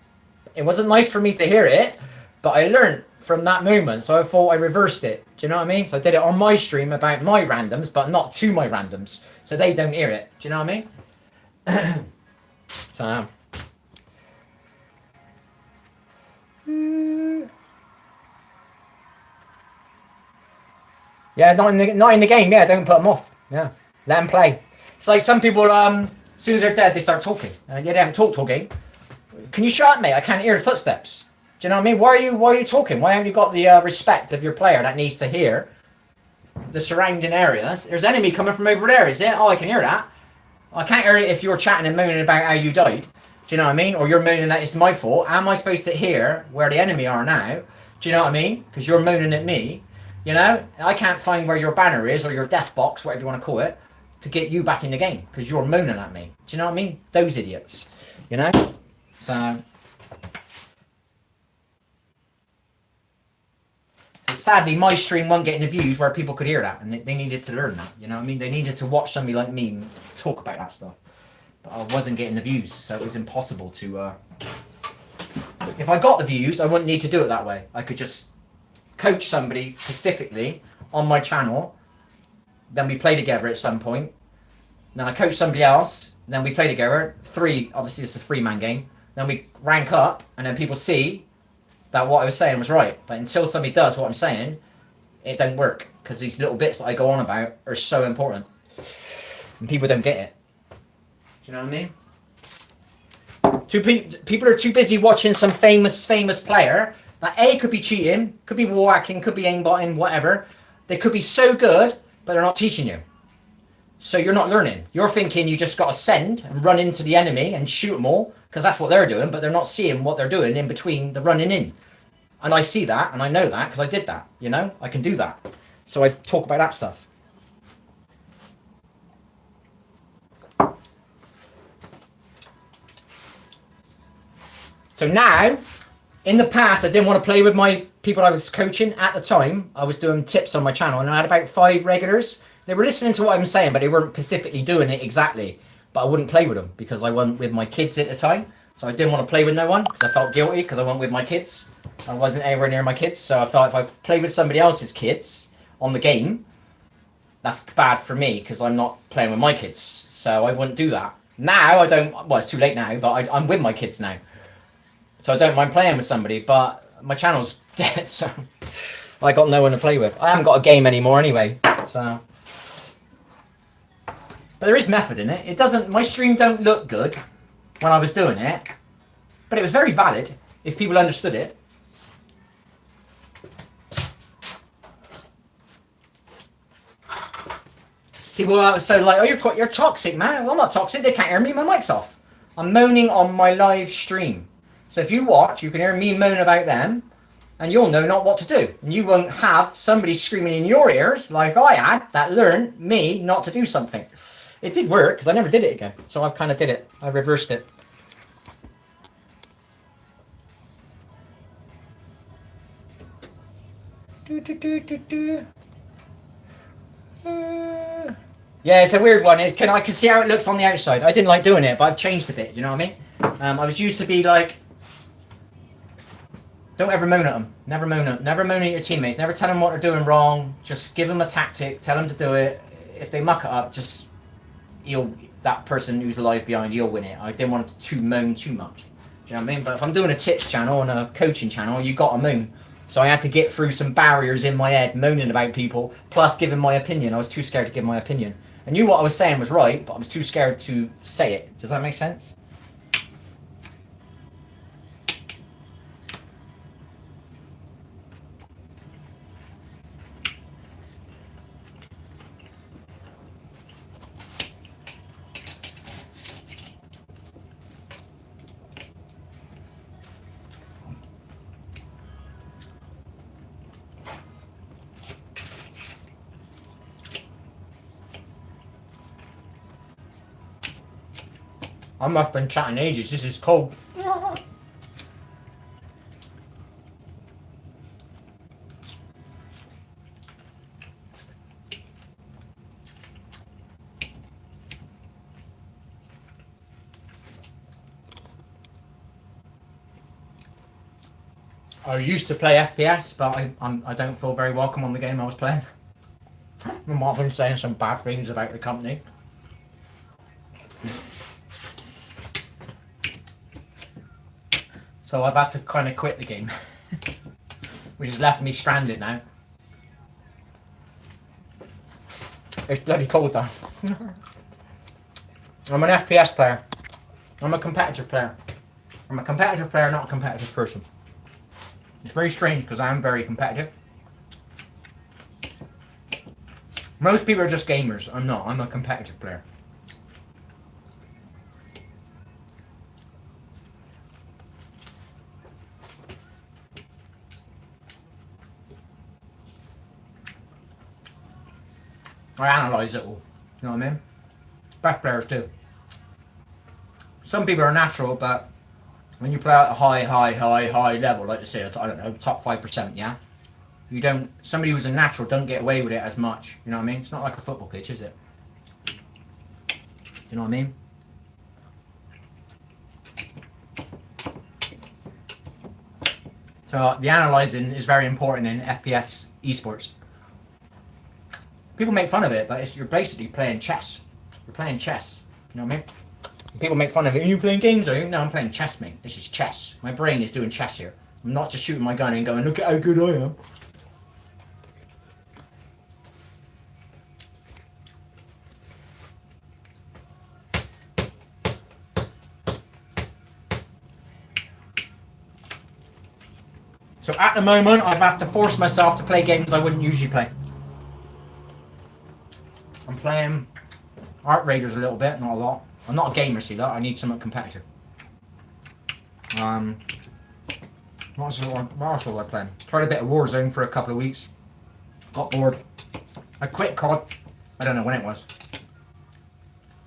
It wasn't nice for me to hear it, but I learned from that moment, so I thought I reversed it. Do you know what I mean? So I did it on my stream about my randoms, but not to my randoms, so they don't hear it. Do you know what I mean? So, yeah, not in the game. Yeah, don't put them off. Yeah, let them play. It's like some people, as soon as they're dead, they start talking. Yeah, they haven't talked all game. Can you shut up, mate? I can't hear the footsteps. Do you know what I mean? Why are you talking? Why haven't you got the respect of your player that needs to hear the surrounding areas? There's enemy coming from over there, is it? Oh, I can hear that. I can't hear it if you're chatting and moaning about how you died. Do you know what I mean? Or you're moaning that it's my fault. How am I supposed to hear where the enemy are now? Do you know what I mean? Because you're moaning at me. You know? I can't find where your banner is or your death box, whatever you want to call it, to get you back in the game because you're moaning at me. Do you know what I mean? Those idiots. You know? So sadly, my stream wasn't getting the views where people could hear that, and they needed to learn that. You know what I mean? They needed to watch somebody like me talk about that stuff. But I wasn't getting the views, so it was impossible to. If I got the views, I wouldn't need to do it that way. I could just coach somebody specifically on my channel. Then we play together at some point. Then I coach somebody else. Then we play together. Obviously, it's a 3-man game. Then we rank up, and then people see that what I was saying was right. But until somebody does what I'm saying, it don't work. Because these little bits that I go on about are so important. And people don't get it. Do you know what I mean? People are too busy watching some famous player that A, could be cheating, could be wall hacking, could be aimbotting, whatever. They could be so good, but they're not teaching you. So you're not learning. You're thinking you just got to send and run into the enemy and shoot them all, because that's what they're doing, but they're not seeing what they're doing in between the running in. And I see that, and I know that, because I did that, you know? I can do that. So I talk about that stuff. So now, In the past, I didn't want to play with my people I was coaching. At the time, I was doing tips on my channel, and I had about 5 regulars. They were listening to what I'm saying, but they weren't specifically doing it exactly. But I wouldn't play with them because I wasn't with my kids at the time. So I didn't want to play with no one because I felt guilty because I wasn't with my kids. I wasn't anywhere near my kids. So I felt if I played with somebody else's kids on the game, that's bad for me because I'm not playing with my kids. So I wouldn't do that. Now I don't, well, it's too late now, but I'm with my kids now. So I don't mind playing with somebody, but my channel's dead, so I got no one to play with. I haven't got a game anymore anyway, so. But there is method in it. It doesn't, my stream don't look good when I was doing it, but it was very valid if people understood it. People are so like, oh, you're toxic, man. Well, I'm not toxic. They can't hear me. My mic's off. I'm moaning on my live stream. So if you watch, you can hear me moan about them, and you'll know not what to do. And you won't have somebody screaming in your ears like I had that learned me not to do something. It did work because I never did it again. So I kind of did it. I reversed it. Yeah, it's a weird one. I can see how it looks on the outside. I didn't like doing it, but I've changed a bit. You know what I mean? I was used to be like, don't ever moan at them. Never moan at them. Never moan at your teammates. Never tell them what they're doing wrong. Just give them a tactic. Tell them to do it. If they muck it up, just that person who's alive behind, he'll win it. I didn't want to moan too much. Do you know what I mean? But if I'm doing a tips channel and a coaching channel, you got to moan. So I had to get through some barriers in my head, moaning about people, plus giving my opinion. I was too scared to give my opinion. I knew what I was saying was right, but I was too scared to say it. Does that make sense? I must have been chatting ages. This is cold. I used to play FPS, but I don't feel very welcome on the game I was playing. And Marvin saying some bad things about the company. So I've had to kind of quit the game, which has left me stranded now. It's bloody cold though. I'm an FPS player. I'm a competitive player. I'm a competitive player, not a competitive person. It's very strange because I am very competitive. Most people are just gamers. I'm not. I'm a competitive player. I analyse it all. You know what I mean? Best players do. Some people are natural, but when you play at a high level, like I say, I don't know, top 5%, yeah? You don't, somebody who's a natural don't get away with it as much. You know what I mean? It's not like a football pitch, is it? You know what I mean? So the analysing is very important in FPS esports. People make fun of it, but you're basically playing chess. You're playing chess. You know what I mean? People make fun of it. Are you playing games, are you? No, I'm playing chess, mate. This is chess. My brain is doing chess here. I'm not just shooting my gun and going, look at how good I am. So at the moment, I have to force myself to play games I wouldn't usually play. I'm playing Art Raiders a little bit, not a lot. I'm not a gamer, see that? I need something competitive. What else was I playing? Tried a bit of Warzone for a couple of weeks. Got bored. I quit COD. I don't know when it was.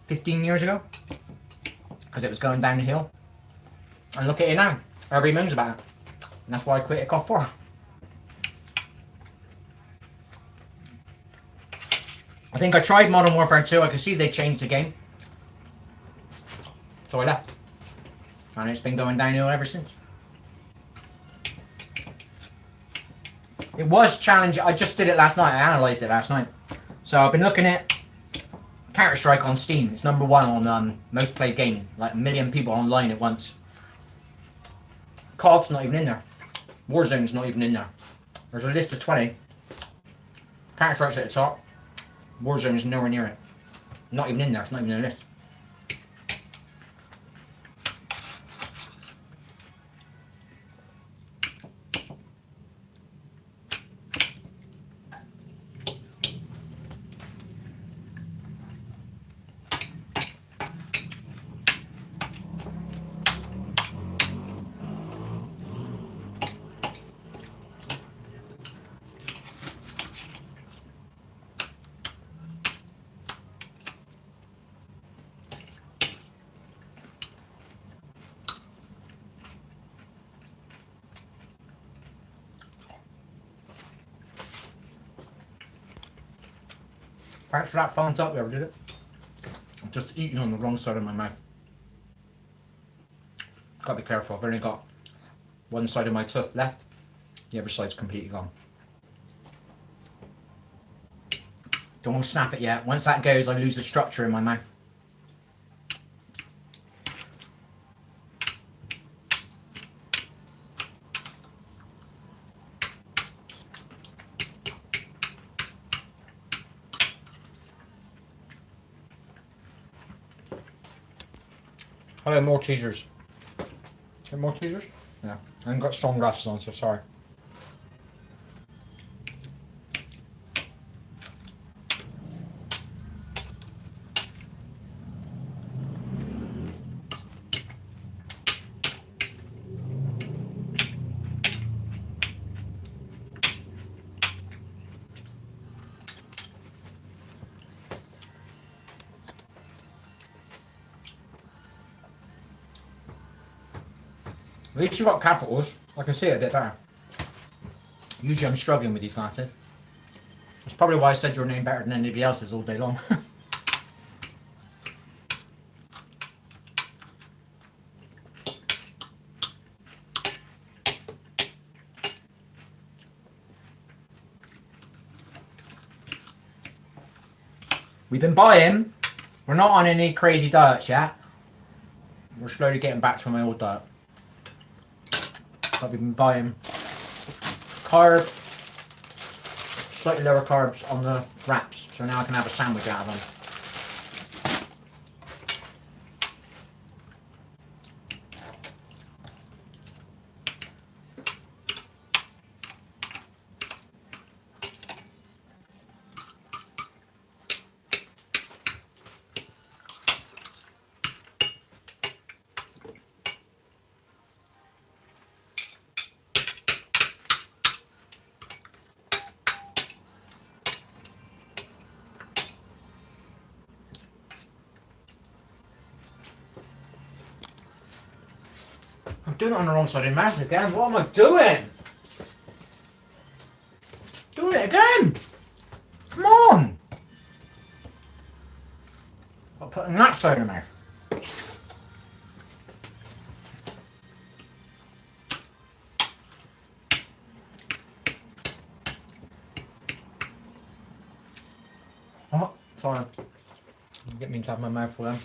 15 years ago? Because it was going down the hill. And look at it now. Everybody moans about it. And that's why I quit at COD 4. I think I tried Modern Warfare 2. I could see they changed the game. So I left. And it's been going downhill ever since. It was challenging. I just did it last night. I analysed it last night. So I've been looking at Counter-Strike on Steam. It's number 1 on most played game. Like 1 million people online at once. COD's not even in there. Warzone's not even in there. There's a list of 20. Counter-Strike's at the top. Warzone's nowhere near it. Not even in there. It's not even in the list. Thanks for that thumbs up, whoever did it. I'm just eating on the wrong side of my mouth. Gotta be careful, I've only got one side of my tooth left. The other side's completely gone. Don't want to snap it yet. Once that goes, I lose the structure in my mouth. Hello, more teasers. Get more teasers? Yeah. I haven't got strong glasses on, so sorry. At least you got capitals. I can see it a bit better. Usually I'm struggling with these glasses. That's probably why I said your name better than anybody else's all day long. We've been buying. We're not on any crazy diets yet. We're slowly getting back to my old diet. But we've been buying carb, slightly lower carbs on the wraps, so now I can have a sandwich out of them. I'm doing it on the wrong side of the mouth again. What am I doing? Doing it again! Come on! I'll put it on that side of the mouth. Oh, sorry. Get me to have my mouth full then.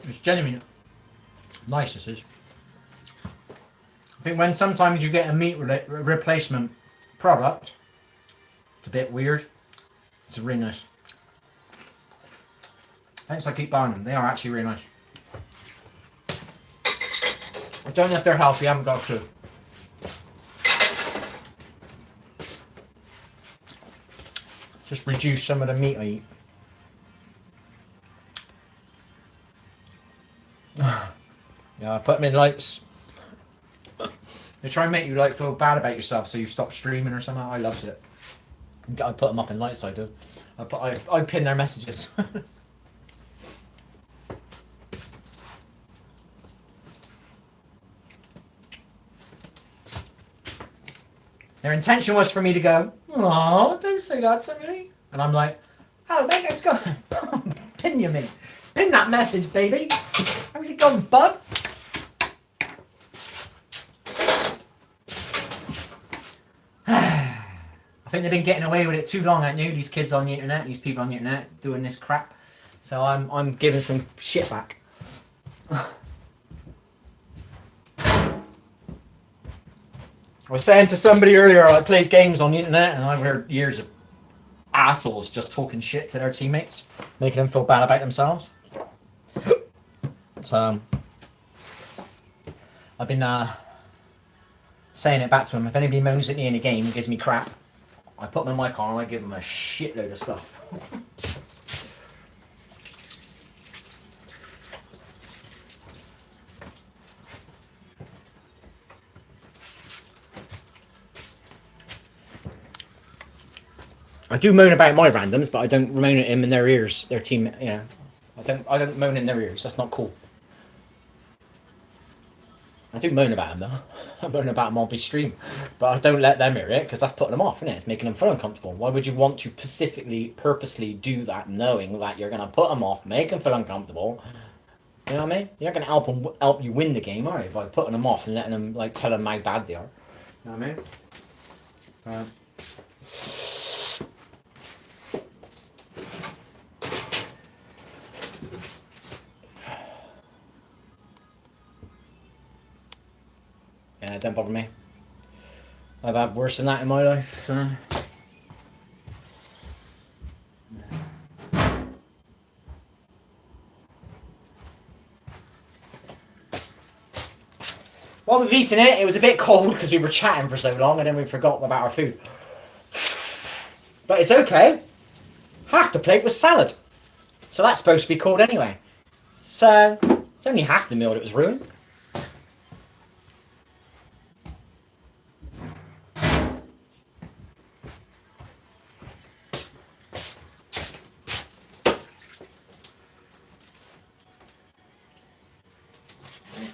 It's genuinely nice, this is. I think when sometimes you get a meat replacement product, it's a bit weird. It's really nice. Thanks, I keep buying them. They are actually really nice. I don't know if they're healthy, I haven't got a clue. Just reduce some of the meat I eat. Yeah, I put them in lights. They try and make you like feel bad about yourself, so you stop streaming or something. I loved it. I put them up in lights. I do. I pin their messages. Their intention was for me to go, "Oh, don't say that to me," and I'm like, "Oh, mate, let's go." Pin you, mate. Pin that message, baby. How's it going, bud? I think they've been getting away with it too long, haven't you? These kids on the internet, these people on the internet doing this crap. So I'm giving some shit back. I was saying to somebody earlier, I played games on the internet and I've heard years of assholes just talking shit to their teammates, making them feel bad about themselves. So I've been saying it back to them. If anybody moans at me in a game and gives me crap, I put my mic on and I give them a shitload of stuff. I do moan about my randoms, but I don't moan at him in their ears, their team. Yeah, I don't moan in their ears. That's not cool. I do moan about them though. I moan about them on my stream, but I don't let them hear it because that's putting them off, isn't it? It's making them feel uncomfortable. Why would you want to purposely do that, knowing that you're gonna put them off, make them feel uncomfortable? You know what I mean? You're not gonna help you win the game, are you? By putting them off and letting them like tell them how bad they are. You know what I mean? Yeah, don't bother me. I've had worse than that in my life, so. While we've eaten it, it was a bit cold because we were chatting for so long and then we forgot about our food. But it's okay. Half the plate was salad. So that's supposed to be cold anyway. So, it's only half the meal that was ruined.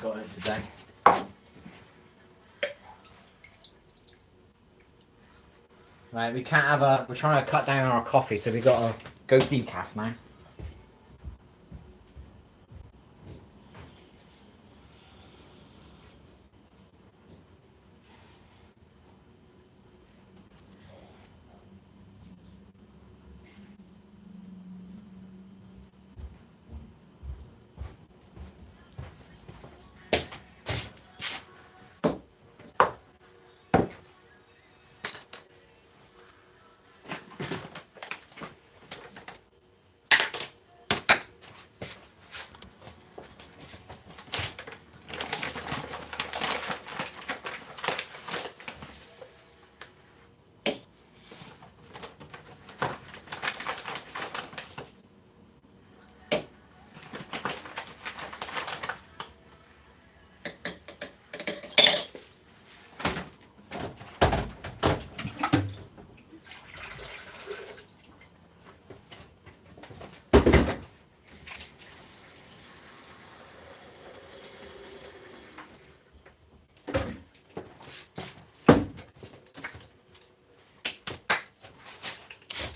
Got it today. Right, we can't have we're trying to cut down our coffee, so we got to go decaf now.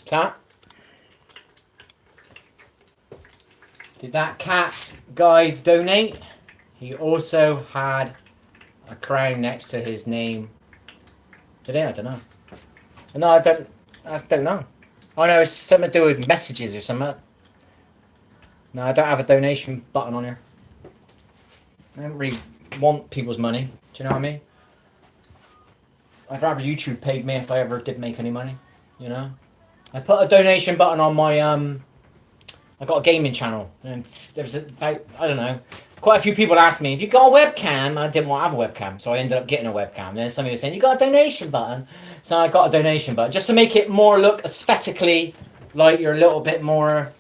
Cat? Did that cat guy donate? He also had a crown next to his name. Did he? I don't know. No, I don't know. Oh no, it's something to do with messages or something. No, I don't have a donation button on here. I don't really want people's money. Do you know what I mean? I'd rather YouTube paid me if I ever did make any money. You know? I put a donation button on my I got a gaming channel and there's about, I don't know, quite a few people asked me, if you got a webcam, I didn't want to have a webcam, so I ended up getting a webcam. And then somebody was saying, you got a donation button. So I got a donation button, just to make it more look aesthetically like you're a little bit more,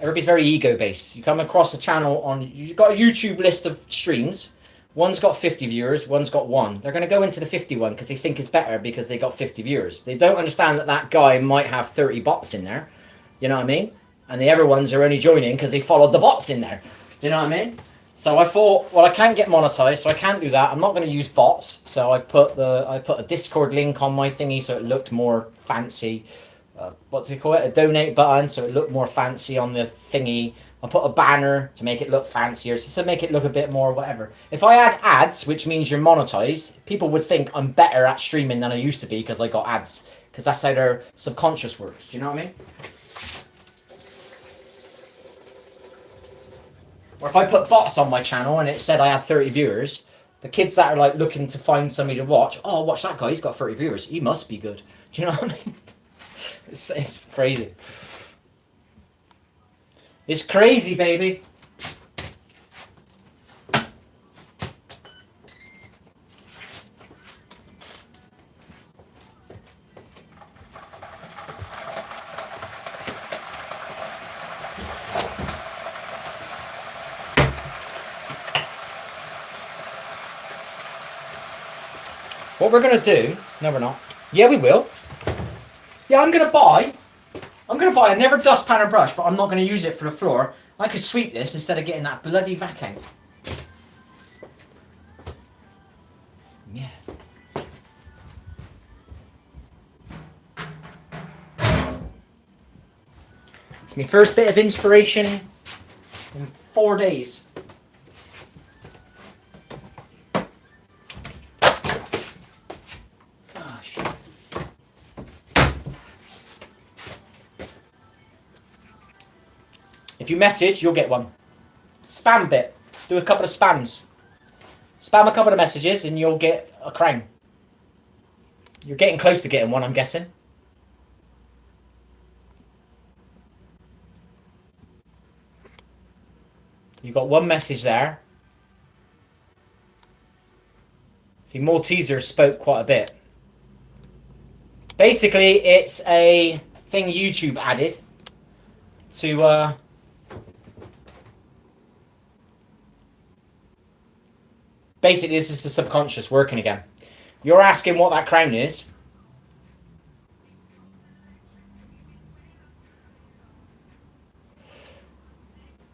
everybody's very ego-based. You come across a channel you've got a YouTube list of streams, one's got 50 viewers, one's got 1. They're going to go into the 51 because they think it's better because they got 50 viewers. They don't understand that that guy might have 30 bots in there, you know what I mean? And the other ones are only joining because they followed the bots in there, do you know what I mean? So I thought, well, I can't get monetized, so I can't do that. I'm not going to use bots. So I put a Discord link on my thingy so it looked more fancy. What do you call it? A donate button so it looked more fancy on the thingy. I put a banner to make it look fancier, just to make it look a bit more whatever. If I add ads, which means you're monetized, people would think I'm better at streaming than I used to be because I got ads. Because that's how their subconscious works. Do you know what I mean? Or if I put bots on my channel and it said I had 30 viewers, the kids that are like looking to find somebody to watch, oh, watch that guy, he's got 30 viewers. He must be good. Do you know what I mean? It's crazy. It's crazy, baby. What we're going to do... No, we're not. Yeah, we will. Yeah, I'm going to buy a never dustpan or brush, but I'm not going to use it for the floor. I could sweep this instead of getting that bloody vac out. Yeah. It's my first bit of inspiration in 4 days. If you message, you'll get one. Spam bit. Do a couple of spams. Spam a couple of messages and you'll get a crown. You're getting close to getting one, I'm guessing. You've got one message there. See, Maltesers spoke quite a bit. Basically, it's a thing YouTube added to... Basically, this is the subconscious working again. You're asking what that crown is.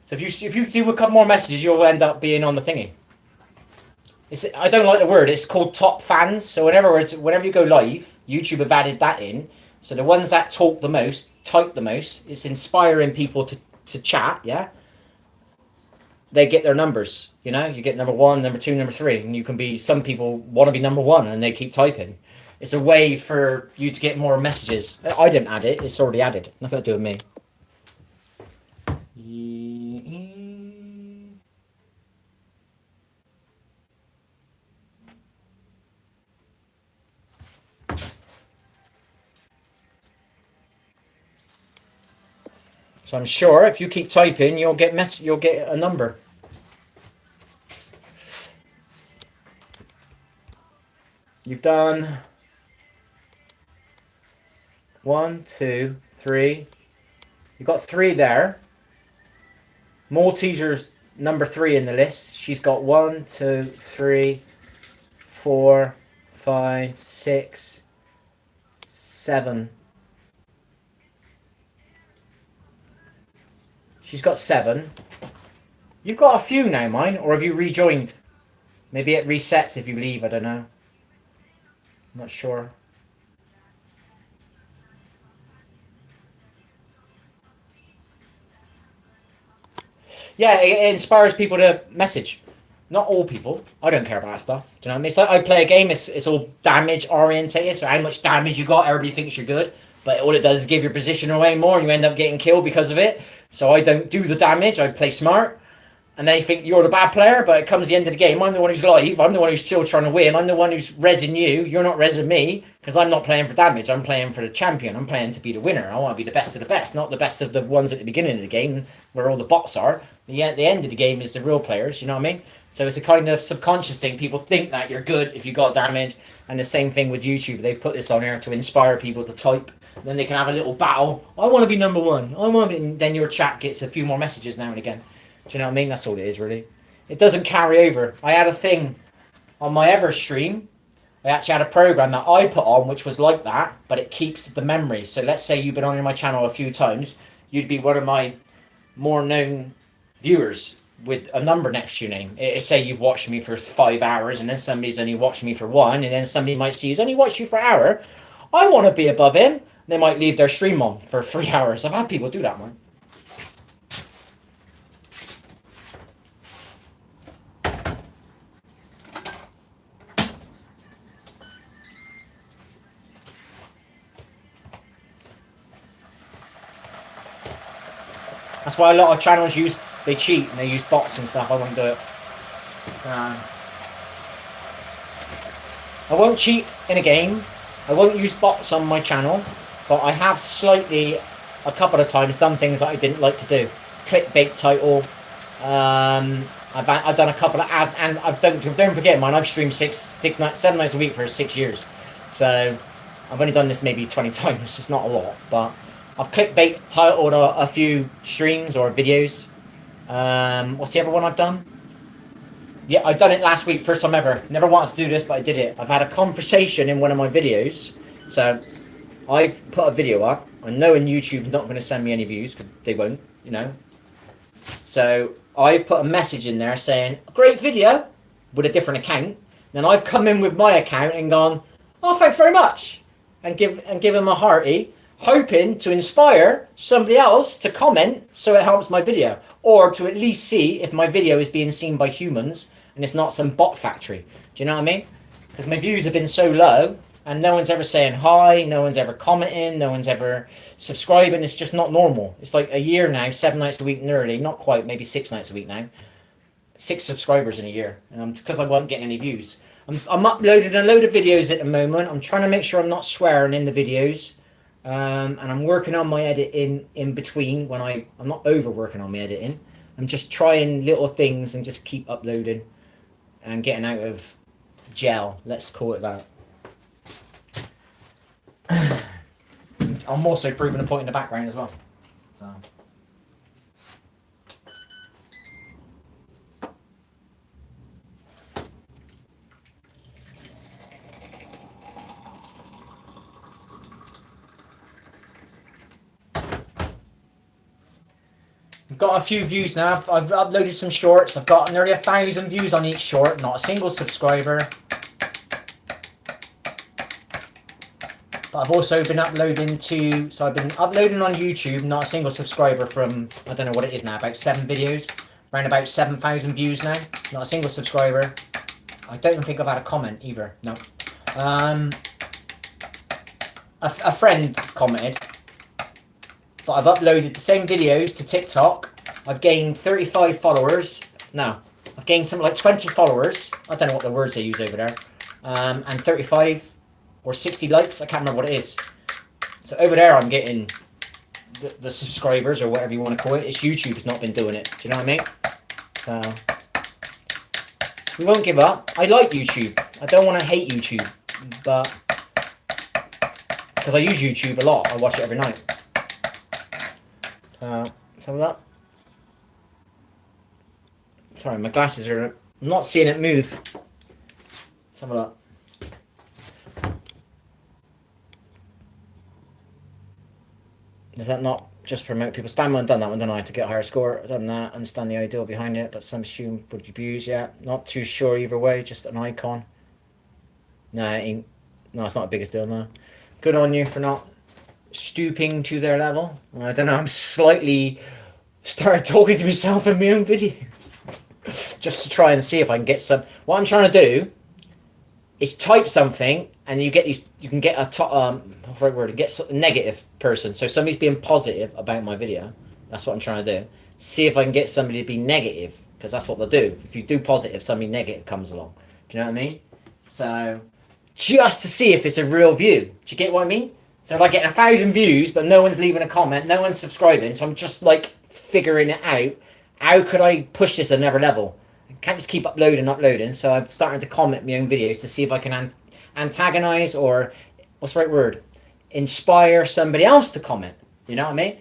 So if you do a couple more messages, you'll end up being on the thingy. I don't like the word. It's called top fans. So whenever you go live, YouTube have added that in. So the ones that talk the most, type the most, it's inspiring people to chat, yeah? They get their numbers, you know? You get number 1, number 2, number 3. And you can be, some people want to be number 1 and they keep typing. It's a way for you to get more messages. I didn't add it. It's already added. Nothing to do with me. So I'm sure if you keep typing, you'll get a number. You've done 1, 2, 3. You've got 3 there. Malteser's number 3 in the list. She's got 1, 2, 3, 4, 5, 6, 7. She's got 7. You've got a few now, mine, or have you rejoined? Maybe it resets if you leave, I don't know. I'm not sure. Yeah, it inspires people to message. Not all people. I don't care about that stuff. Do you know what I mean? So I play a game, it's all damage orientated, so how much damage you got, everybody thinks you're good. But all it does is give your position away more and you end up getting killed because of it. So I don't do the damage, I play smart. and they think you're the bad player, but it comes the end of the game. I'm the one who's live. I'm the one who's still trying to win. I'm the one who's rezzing you. You're not rezzing me because I'm not playing for damage. I'm playing for the champion. I'm playing to be the winner. I want to be the best of the best, not the best of the ones at the beginning of the game where all the bots are. The end of the game is the real players. You know what I mean? So it's a kind of subconscious thing. People think that you're good if you got damage. And the same thing with YouTube. They've put this on here to inspire people to type. Then they can have a little battle. I want to be number one. I want to be... And then your chat gets a few more messages now and again. Do you know what I mean? That's all it is, really. It doesn't carry over. I had a thing on my Ever stream. I actually had a program that I put on which was like that, but it keeps the memory. So let's say you've been on my channel a few times. You'd be one of my more known viewers with a number next to your name. It say you've watched me for 5 hours, and then somebody's only watched me for 1, and then somebody might see he's only watched you for an hour. I want to be above him. They might leave their stream on for 3 hours. I've had people do that, man. That's why a lot of channels they cheat and they use bots and stuff. I won't do it. I won't cheat in a game. I won't use bots on my channel, but I have slightly, a couple of times, done things that I didn't like to do. Clickbait title. I've done a couple of and don't forget, man, I've streamed 7 nights a week for 6 years. So I've only done this maybe 20 times. It's not a lot, but I've clickbait titled a few streams or videos. What's the other one I've done? Yeah, I've done it last week, first time ever. Never wanted to do this, but I did it. I've had a conversation in one of my videos. So I've put a video up. I know in YouTube's not going to send me any views, because they won't, you know. So I've put a message in there saying, great video, with a different account. Then I've come in with my account and gone, oh, thanks very much. And give him a hearty, hoping to inspire somebody else to comment so it helps my video. Or to at least see if my video is being seen by humans and it's not some bot factory. Do you know what I mean? Because my views have been so low and no one's ever saying hi, no one's ever commenting, no one's ever subscribing. It's just not normal. It's like a year now, 7 nights a week nearly, not quite, maybe 6 nights a week now. 6 subscribers in a year. And it's because I wasn't getting any views. I'm uploading a load of videos at the moment. I'm trying to make sure I'm not swearing in the videos. And I'm working on my editing in between when I'm not overworking on my editing. I'm just trying little things and just keep uploading and getting out of jail. Let's call it that. I'm also proving a point in the background as well. So. I've got a few views now. I've uploaded some shorts. I've got nearly 1,000 views on each short. Not a single subscriber. But I've also been uploading so I've been uploading on YouTube. Not a single subscriber from, I don't know what it is now, about 7 videos. Around about 7,000 views now. Not a single subscriber. I don't think I've had a comment either. No. A friend commented. But I've uploaded the same videos to TikTok. I've gained 35 followers. No, I've gained something like 20 followers. I don't know what the words they use over there. And 35 or 60 likes. I can't remember what it is. So over there I'm getting the subscribers or whatever you want to call it. It's YouTube has not been doing it. Do you know what I mean? So we won't give up. I like YouTube. I don't want to hate YouTube. But because I use YouTube a lot. I watch it every night. So, let's have a look. Sorry, my glasses are... I'm not seeing it move. Let's have a look. Does that not just promote people? Spam one, done that one, done I, to get a higher score. Done that, understand the ideal behind it, but some assume would abuse, yeah. Not too sure either way, just an icon. No, it ain't... No, it's not the biggest deal, no. Good on you for not stooping to their level. I don't know, I'm slightly started talking to myself in my own videos just to try and see if I can get some. What I'm trying to do is type something and you get these, you can get a what's the right word, get a negative person, so somebody's being positive about my video. That's what I'm trying to do. See if I can get somebody to be negative because that's what they'll do. If you do positive, something negative comes along. Do you know what I mean? So just to see if it's a real view. Do you get what I mean? So if I get 1,000 views, but no one's leaving a comment, no one's subscribing, so I'm just like figuring it out. How could I push this another level? I can't just keep uploading. So I'm starting to comment my own videos to see if I can antagonize or, what's the right word? Inspire somebody else to comment. You know what I mean?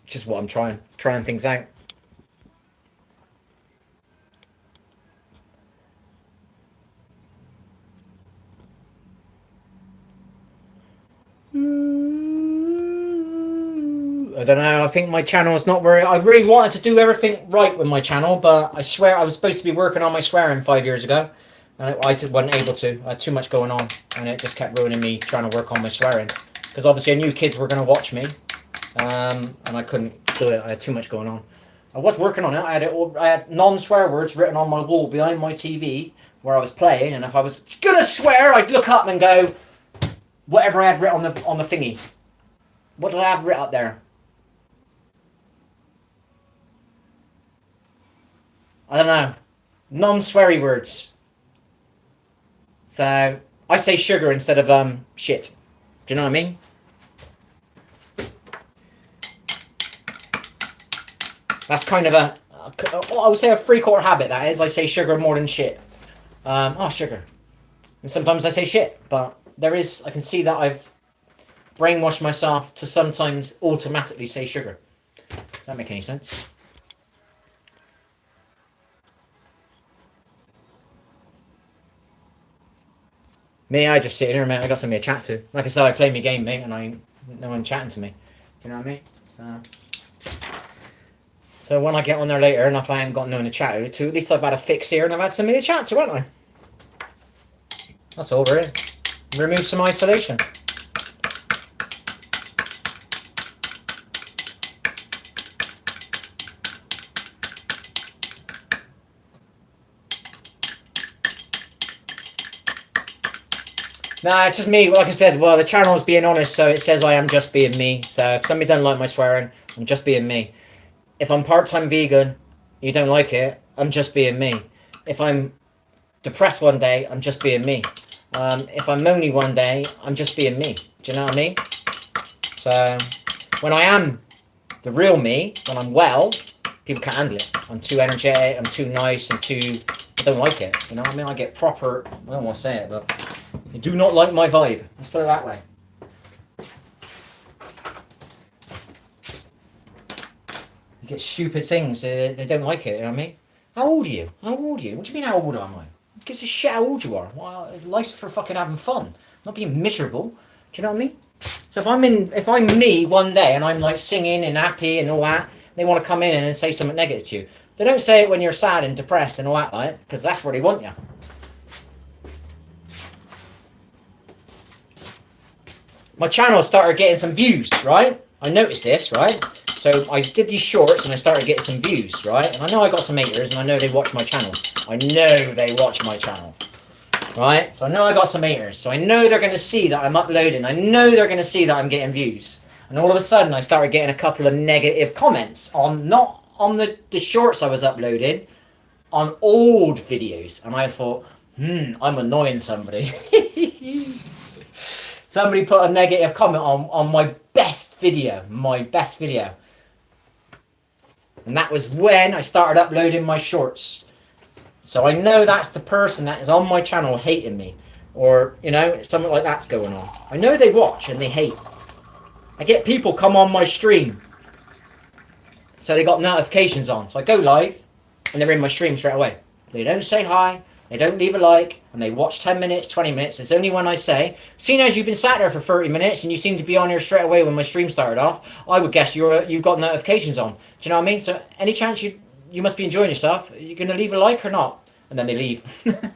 Just what I'm trying things out. I don't know. I think my channel is not where I really wanted to do everything right with my channel, but I swear I was supposed to be working on my swearing 5 years ago, and I wasn't able to. I had too much going on, and it just kept ruining me trying to work on my swearing. Because obviously I knew kids were going to watch me, and I couldn't do it. I had too much going on. I was working on it. I had non-swear words written on my wall behind my TV where I was playing, and if I was gonna swear, I'd look up and go, whatever I had written on the thingy. What did I have written up there? I don't know. Non-sweary words. So I say sugar instead of shit. Do you know what I mean? That's kind of I would say a 3/4 habit, that is. I say sugar more than shit. Sugar. And sometimes I say shit, but I can see that I've brainwashed myself to sometimes automatically say sugar. Does that make any sense? Me, I just sit here, mate. I got somebody to chat to. Like I said, I play my game, mate, and no one chatting to me. You know what I mean? So when I get on there later, and if I haven't got no one to chat to, at least I've had a fix here, and I've had somebody to chat to, haven't I? That's all, really. Remove some isolation. Nah, it's just me. Like I said, well, the channel is being honest, so it says I am just being me. So if somebody doesn't like my swearing, I'm just being me. If I'm part-time vegan, you don't like it, I'm just being me. If I'm depressed one day, I'm just being me. If I'm moany one day, I'm just being me. Do you know what I mean? So when I am the real me, when I'm well, people can't handle it. I'm too energetic, I'm too nice, I don't like it. You know what I mean? I get proper, I don't want to say it, but you do not like my vibe. Let's put it that way. You get stupid things, they don't like it, you know what I mean? How old are you? How old are you? What do you mean how old am I? Who gives a shit how old you are? Well, life's for fucking having fun, not being miserable. Do you know what I mean? So if I'm me one day and I'm like singing and happy and all that, they want to come in and say something negative to you. They don't say it when you're sad and depressed and all that, like, because that's where they want you. My channel started getting some views, right? I noticed this, right? So I did these shorts and I started getting some views, right? And I know I got some haters and I know they watch my channel. I know they watch my channel, right? So I know I got some haters. So I know they're going to see that I'm uploading. I know they're going to see that I'm getting views. And all of a sudden I started getting a couple of negative comments on, not on the shorts I was uploading, on old videos. And I thought, I'm annoying somebody. Somebody put a negative comment on my best video. And that was when I started uploading my shorts. So I know that's the person that is on my channel hating me. Or, you know, something like that's going on. I know they watch and they hate. I get people come on my stream. So they got notifications on. So I go live and they're in my stream straight away. They don't say hi. They don't leave a like, and they watch 10 minutes, 20 minutes. It's only when I say, seeing as you've been sat there for 30 minutes and you seem to be on here straight away when my stream started off, I would guess you've got notifications on. Do you know what I mean? So any chance you must be enjoying yourself, are you going to leave a like or not? And then they leave. Because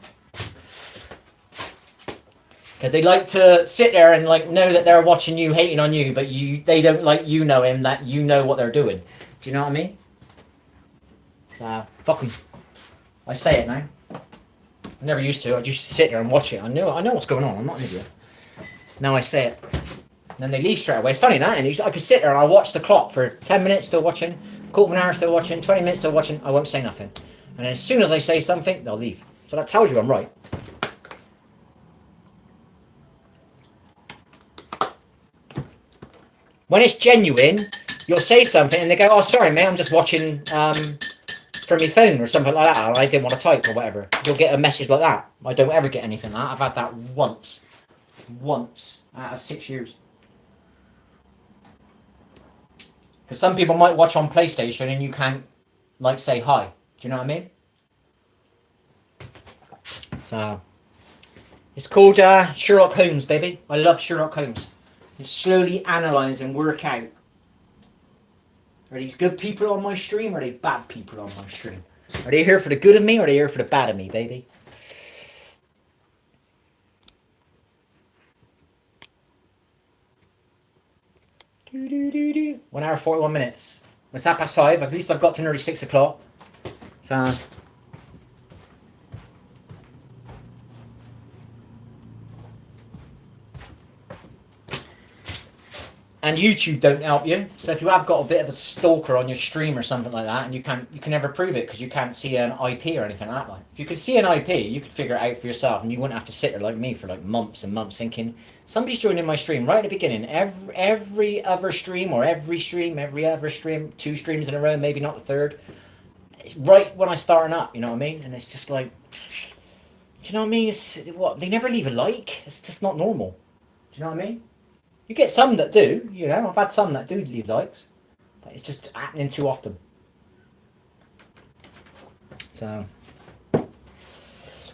they like to sit there and like know that they're watching you, hating on you, but they don't like you knowing that you know what they're doing. Do you know what I mean? So, fuck them. I say it now. I never used to. I just sit there and watch it. I know what's going on. I'm not an idiot. Now I say it. And then they leave straight away. It's funny, that. And I could sit there and I watch the clock for 10 minutes still watching. quarter of an hour still watching, 20 minutes still watching, I won't say nothing. And as soon as I say something, they'll leave. So that tells you I'm right. When it's genuine, you'll say something and they go, oh, sorry, mate, I'm just watching from my phone or something like that. Or I didn't want to type or whatever. You'll get a message like that. I don't ever get anything like that. I've had that once out of 6 years. Because some people might watch on PlayStation and you can't, like, say hi. Do you know what I mean? So, it's called Sherlock Holmes, baby. I love Sherlock Holmes. And slowly analyse and work out. Are these good people on my stream or are they bad people on my stream? Are they here for the good of me or are they here for the bad of me, baby? Do, do, do, do. 1 hour 41 minutes. It's 5:30. At least I've got to nearly 6 o'clock. So and YouTube don't help you. So if you have got a bit of a stalker on your stream or something like that, and you can never prove it because you can't see an IP or anything like that. If you could see an IP, you could figure it out for yourself, and you wouldn't have to sit there like me for like months and months thinking somebody's joining my stream right at the beginning. Every other stream, 2 streams in a row, maybe not the third. It's right when I starting up, you know what I mean? And it's just like, do you know what I mean? It's what they never leave a like. It's just not normal. Do you know what I mean? You get some that do, you know. I've had some that do leave likes, but it's just happening too often. So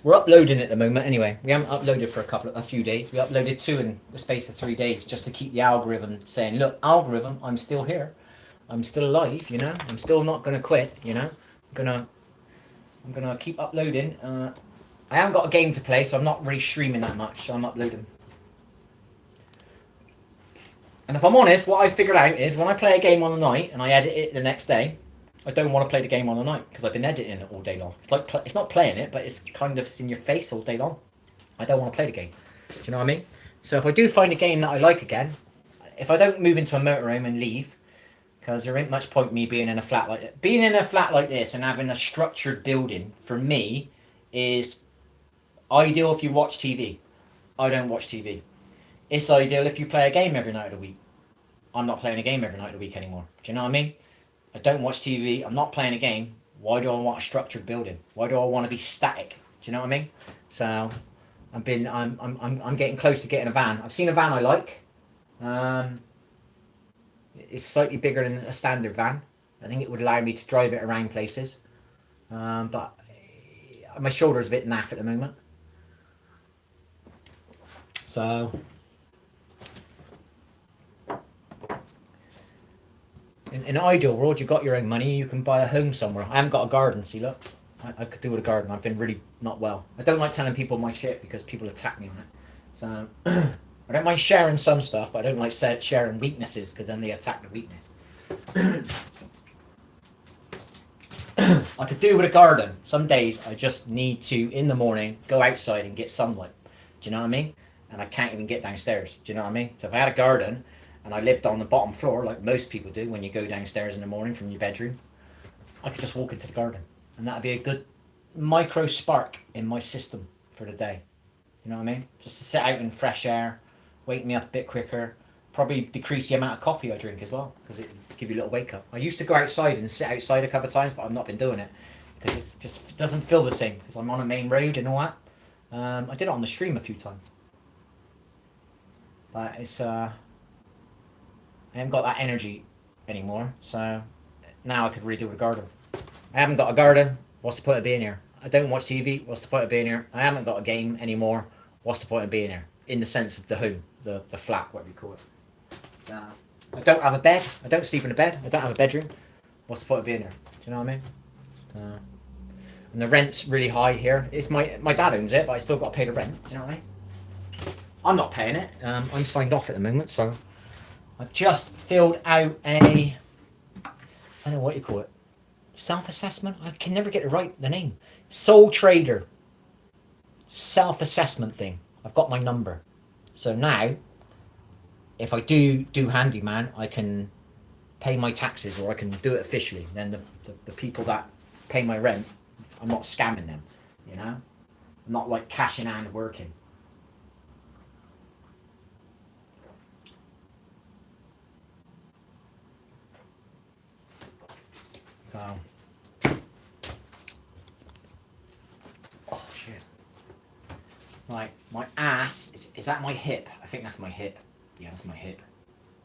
we're uploading at the moment. Anyway, we haven't uploaded for a few days. We uploaded 2 in the space of 3 days, just to keep the algorithm saying, "Look, algorithm, I'm still here. I'm still alive. You know, I'm still not gonna quit. You know, I'm gonna keep uploading. I haven't got a game to play, so I'm not really streaming that much. So I'm uploading." And if I'm honest, what I figured out is when I play a game on the night and I edit it the next day, I don't want to play the game on the night because I've been editing it all day long. It's like it's not playing it, but it's kind of in your face all day long. I don't want to play the game. Do you know what I mean? So if I do find a game that I like again, if I don't move into a motorhome and leave, because there ain't much point me being in a flat like that. Being in a flat like this and having a structured building for me is ideal if you watch TV. I don't watch TV. It's ideal if you play a game every night of the week. I'm not playing a game every night of the week anymore. Do you know what I mean? I don't watch TV. I'm not playing a game. Why do I want a structured building? Why do I want to be static? Do you know what I mean? So I'm getting close to getting a van. I've seen a van I like. It's slightly bigger than a standard van. I think it would allow me to drive it around places. But my shoulder's a bit naff at the moment. So in an ideal world, you've got your own money, you can buy a home somewhere. I haven't got a garden, see, look. I could do with a garden. I've been really not well. I don't like telling people my shit because people attack me on it. So I don't mind sharing some stuff, but I don't like sharing weaknesses because then they attack the weakness. I could do with a garden. Some days I just need to, in the morning, go outside and get sunlight. Do you know what I mean? And I can't even get downstairs. Do you know what I mean? So if I had a garden and I lived on the bottom floor, like most people do when you go downstairs in the morning from your bedroom, I could just walk into the garden. And that'd be a good micro spark in my system for the day. You know what I mean? Just to sit out in fresh air, wake me up a bit quicker, probably decrease the amount of coffee I drink as well, because it give you a little wake up. I used to go outside and sit outside a couple of times, but I've not been doing it because it just doesn't feel the same because I'm on a main road and all that. I did it on the stream a few times, but it's I haven't got that energy anymore. So now I could really do with a garden. I haven't got a garden. What's the point of being here? I don't watch TV. What's the point of being here? I haven't got a game anymore. What's the point of being here? In the sense of the home, the flat, whatever you call it. So I don't have a bed. I don't sleep in a bed. I don't have a bedroom. What's the point of being here? Do you know what I mean? And the rent's really high here. It's my dad owns it, but I still got to pay the rent. Do you know what I mean? I'm not paying it. I'm signed off at the moment, so I've just filled out a, I don't know what you call it, self-assessment. I can never get the name. Sole trader. Self-assessment thing. I've got my number. So now, if I do handyman, I can pay my taxes, or I can do it officially. Then the people that pay my rent, I'm not scamming them, you know? I'm not like cash in hand working. So, oh shit. Right, my ass, is that my hip? I think that's my hip. Yeah, that's my hip.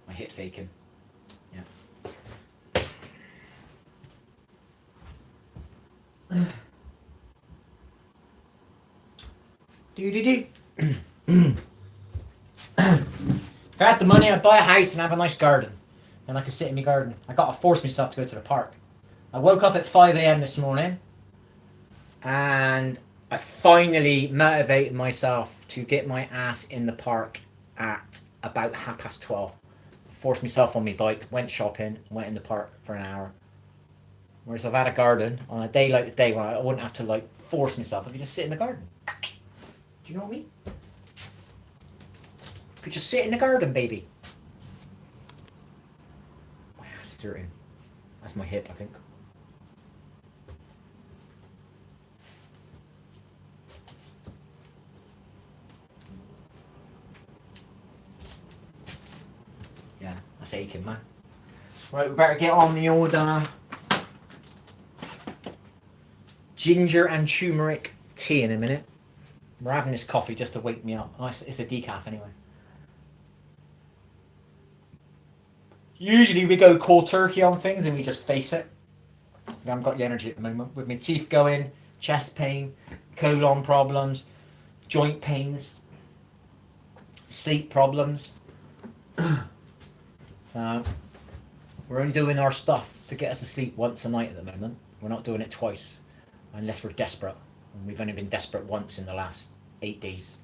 My hip's aching. Yeah. Do. If I had the money, I'd buy a house and have a nice garden. Then I could sit in my garden. I gotta force myself to go to the park. I woke up at 5 a.m. this morning and I finally motivated myself to get my ass in the park at about 12:30. Forced myself on my bike, went shopping, went in the park for an hour. Whereas I've had a garden on a day like today when I wouldn't have to like force myself. I could just sit in the garden. Do you know what I mean? I could just sit in the garden, baby. My ass is hurting. That's my hip, I think. Yeah, that's aching, man. Right, we better get on the old ginger and turmeric tea in a minute. We're having this coffee just to wake me up. Oh, it's a decaf anyway. Usually we go cold turkey on things and we just face it. I haven't got the energy at the moment. With my teeth going, chest pain, colon problems, joint pains, sleep problems. So we're only doing our stuff to get us to sleep once a night at the moment. We're not doing it twice unless we're desperate. And we've only been desperate once in the last 8 days.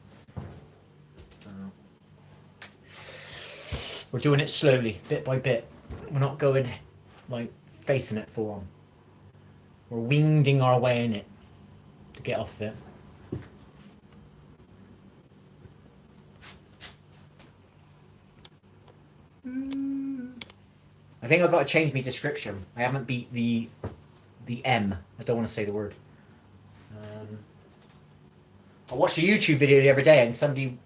We're doing it slowly, bit by bit. We're not going like facing it full on. We're winging our way in it to get off of it. I think I've got to change my description. I haven't beat the M. I don't want to say the word. I watched a YouTube video the other day and somebody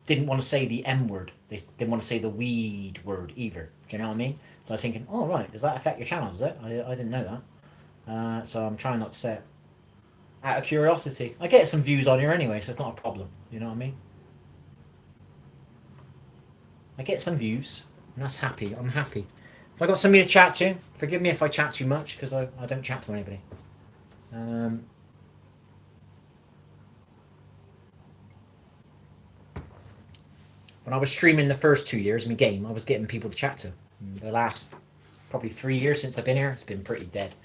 didn't want to say the M word. They didn't want to say the weed word either. Do you know what I mean? So I'm thinking, oh right, does that affect your channel, does it? I didn't know that. So I'm trying not to say it. Out of curiosity. I get some views on here anyway, so it's not a problem. You know what I mean? I get some views, and that's happy. I'm happy. If I got somebody to chat to, forgive me if I chat too much, because I don't chat to anybody. When I was streaming the first 2 years of my game, I was getting people to chat to. The last probably 3 years since I've been here, it's been pretty dead.